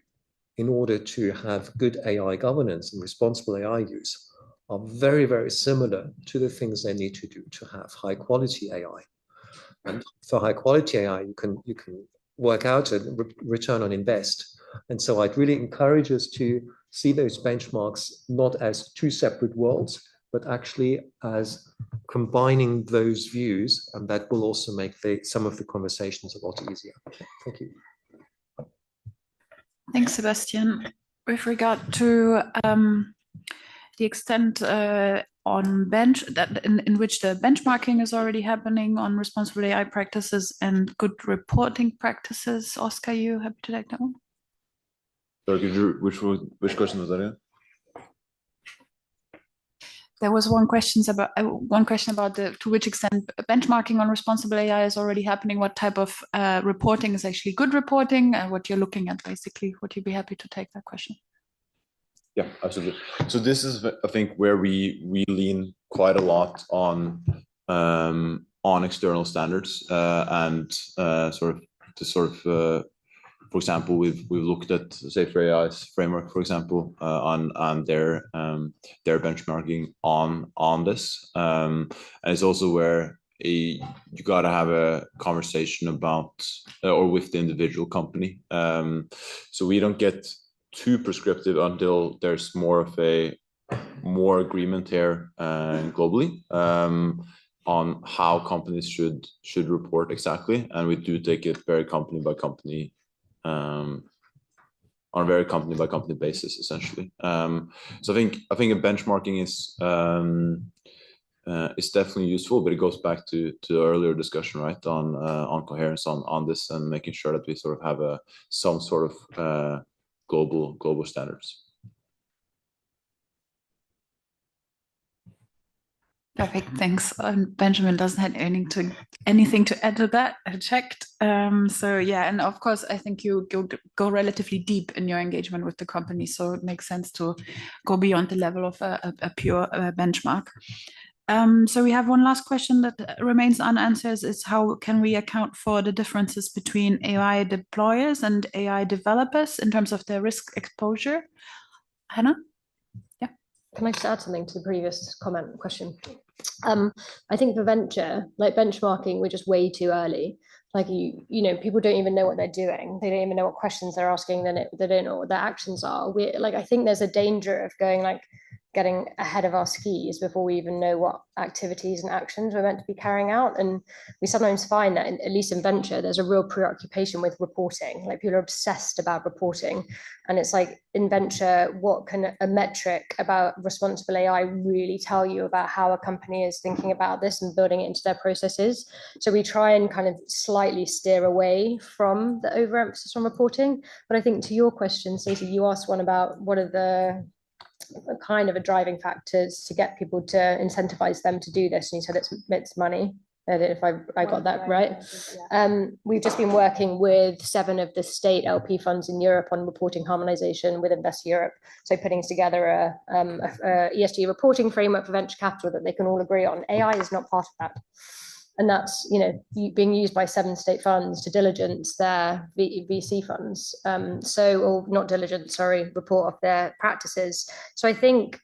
in order to have good AI governance and responsible AI use are very, very similar to the things they need to do to have high quality AI. And for high quality AI, you can work out a return on invest. And so I'd really encourage us to see those benchmarks not as two separate worlds, but actually as combining those views, and that will also make some of the conversations a lot easier. Thank you. Thanks, Sebastian. With regard to the extent in which the benchmarking is already happening on responsible AI practices and good reporting practices, Oscar, you happy to take that one? Sorry, which question was that again? There was one question about to which extent benchmarking on responsible AI is already happening. What type of reporting is actually good reporting, and what you're looking at, basically. Would you be happy to take that question? Yeah, absolutely. So this is, I think, where we lean quite a lot on external standards and for example, we've looked at Safer AI's framework, for example, on their benchmarking on this, and it's also where you got to have a conversation about or with the individual company. So we don't get too prescriptive until there's more agreement here globally on how companies should report exactly, and we do take it very company by company. On a very company by company basis, essentially. So I think a benchmarking is definitely useful, but it goes back to the earlier discussion, right, on coherence on this, and making sure that we sort of have some sort of global standards. Perfect, thanks. Benjamin doesn't have anything to add to that. I checked. So yeah, and of course, I think you go relatively deep in your engagement with the company, so it makes sense to go beyond the level of a pure benchmark. So we have one last question that remains unanswered: is how can we account for the differences between AI deployers and AI developers in terms of their risk exposure? Hannah? Yeah. Can I just add something to the previous question? I think for venture, like benchmarking, we're just way too early. Like you know, people don't even know what they're doing. They don't even know what questions they're asking. They don't know what their actions are. I think there's a danger of getting ahead of our skis before we even know what activities and actions we're meant to be carrying out. And we sometimes find that, at least in venture, there's a real preoccupation with reporting. Like people are obsessed about reporting. And it's like, in venture, what can a metric about responsible AI really tell you about how a company is thinking about this and building it into their processes? So we try and kind of slightly steer away from the overemphasis on reporting. But I think to your question, Stacey, you asked one about what are the kind of a driving factors to get people to incentivize them to do this, and you said it's money. I don't know if I got that right. We've just been working with 7 of the state LP funds in Europe on reporting harmonization with Invest Europe, so putting together a ESG reporting framework for venture capital that they can all agree on. AI is not part of that. And that's, you know, being used by 7 state funds to diligence their VC funds. Or not diligence, sorry, report of their practices. So I think,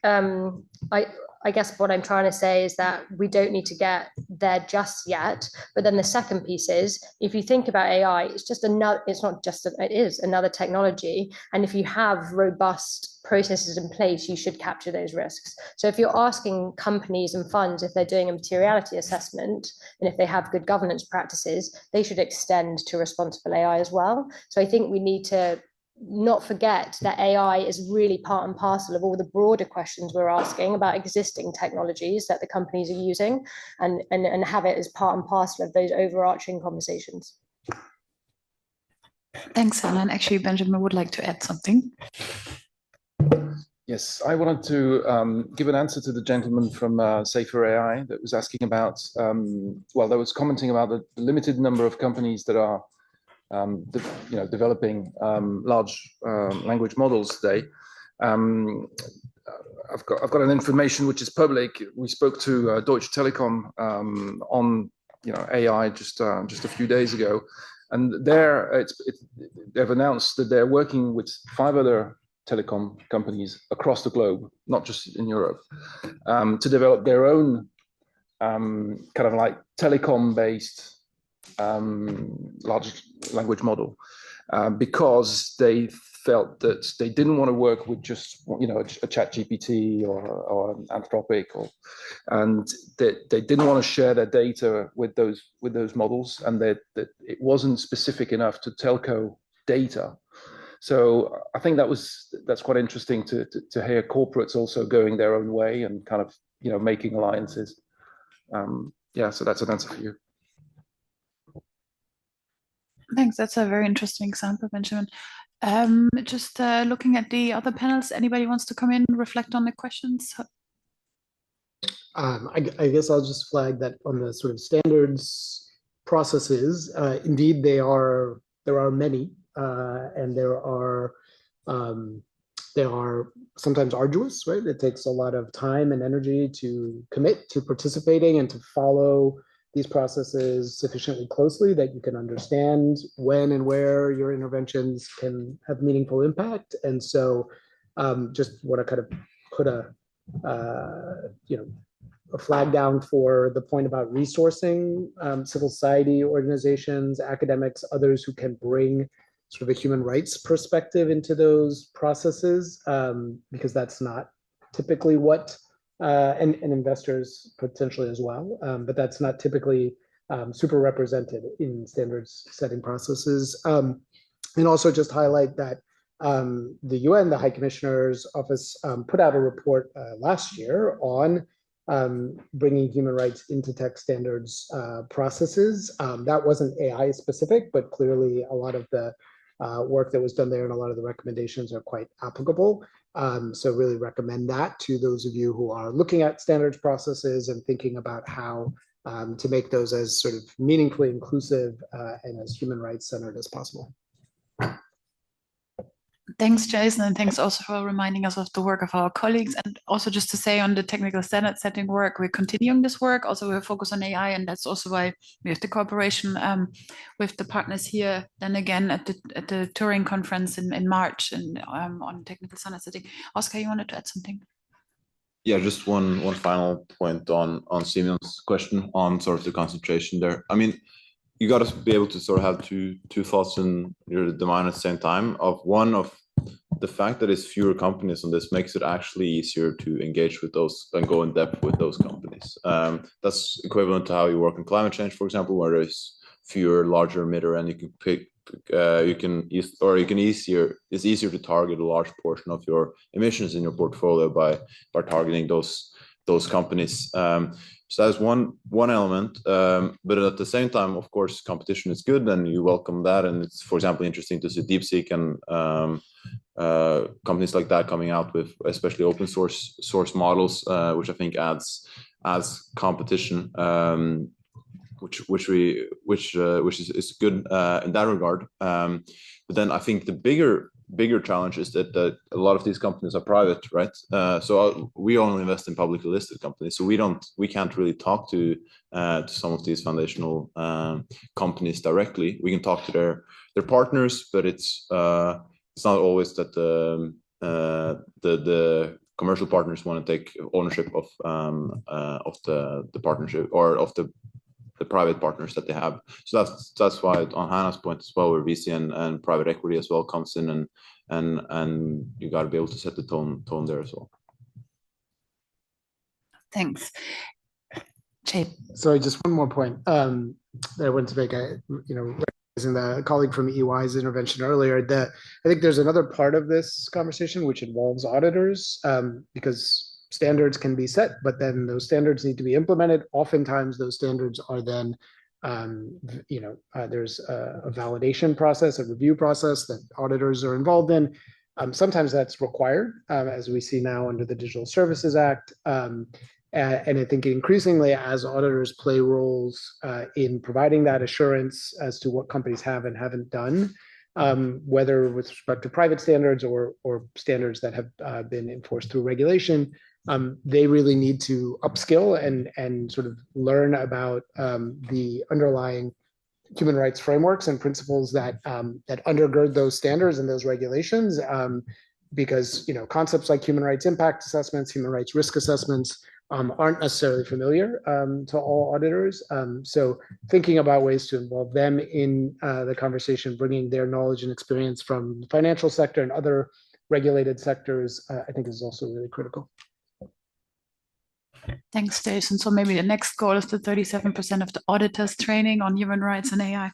I guess what I'm trying to say is that we don't need to get there just yet. But then the second piece is, if you think about AI, it is another technology. And if you have robust processes in place, you should capture those risks. So if you're asking companies and funds if they're doing a materiality assessment, and if they have good governance practices, they should extend to responsible AI as well. So I think we need to not forget that AI is really part and parcel of all the broader questions we're asking about existing technologies that the companies are using, and have it as part and parcel of those overarching conversations. Thanks, Helen. Actually, Benjamin would like to add something. Yes, I wanted to give an answer to the gentleman from Safer AI that was asking about, well, that was commenting about the limited number of companies that are developing large language models today. I've got an information which is public. We spoke to Deutsche Telekom on AI just a few days ago, and they've announced that they're working with 5 other telecom companies across the globe, not just in Europe, to develop their own kind of like telecom-based large language model, because they felt that they didn't want to work with just a ChatGPT or an Anthropic, and that they didn't want to share their data with those models, and that it wasn't specific enough to telco data. So I think that's quite interesting to hear corporates also going their own way and kind of making alliances. Yeah, so that's an answer for you. Thanks. That's a very interesting example, Benjamin. Just looking at the other panels, anybody wants to come in and reflect on the questions? I guess I'll just flag that on the sort of standards processes, indeed there are many, and there are sometimes arduous, right? It takes a lot of time and energy to commit to participating and to follow these processes sufficiently closely that you can understand when and where your interventions can have meaningful impact. And so just want to kind of put a flag down for the point about resourcing civil society organizations, academics, others who can bring sort of a human rights perspective into those processes, because that's not typically what and investors potentially as well, but that's not typically super represented in standards setting processes. And also just highlight that the UN, the High Commissioner's Office, put out a report last year on bringing human rights into tech standards processes. That wasn't AI specific, but clearly a lot of the work that was done there and a lot of the recommendations are quite applicable. So really recommend that to those of you who are looking at standards processes and thinking about how to make those as sort of meaningfully inclusive and as human rights centered as possible. Thanks, Jason, and thanks also for reminding us of the work of our colleagues. And also just to say on the technical standard setting work, we're continuing this work. Also, we're focused on AI, and that's also why we have the cooperation with the partners here. Then again, at the Turing conference in March and on technical standard setting. Oscar, you wanted to add something? Yeah, just one final point on Simon's question on sort of the concentration there. I mean, you got to be able to sort of have two thoughts in your mind at the same time. Of the fact that it's fewer companies on this makes it actually easier to engage with those and go in depth with those companies. That's equivalent to how you work in climate change, for example, where there's fewer larger emitter, and you can pick. It's easier to target a large portion of your emissions in your portfolio by targeting those companies. So that's one element, but at the same time, of course, competition is good, and you welcome that. And it's, for example, interesting to see DeepSeek and companies like that coming out with especially open source models, which I think adds competition, which is good in that regard. But then I think the bigger challenge is that a lot of these companies are private, right? So we only invest in publicly listed companies, so we can't really talk to some of these foundational companies directly. We can talk to their partners, but it's not always that the commercial partners want to take ownership of the partnership or of the private partners that they have. So that's why, on Hannah's point as well, where VC and private equity as well comes in, and you got to be able to set the tone there as well. Thanks. Jay. Sorry, just one more point that I wanted to make. the colleague from EY's intervention earlier, that I think there's another part of this conversation which involves auditors, because standards can be set, but then those standards need to be implemented. Oftentimes those standards are then, there's a validation process, a review process that auditors are involved in. Sometimes that's required, as we see now under the Digital Services Act. And I think increasingly, as auditors play roles in providing that assurance as to what companies have and haven't done, whether with respect to private standards or standards that have been enforced through regulation, they really need to upskill and sort of learn about the underlying human rights frameworks and principles that undergird those standards and those regulations, because concepts like human rights impact assessments, human rights risk assessments, aren't necessarily familiar to all auditors. So thinking about ways to involve them in the conversation, bringing their knowledge and experience from the financial sector and other regulated sectors, I think is also really critical. Thanks, Jason. So maybe the next goal is the 37% of the auditors training on human rights and AI.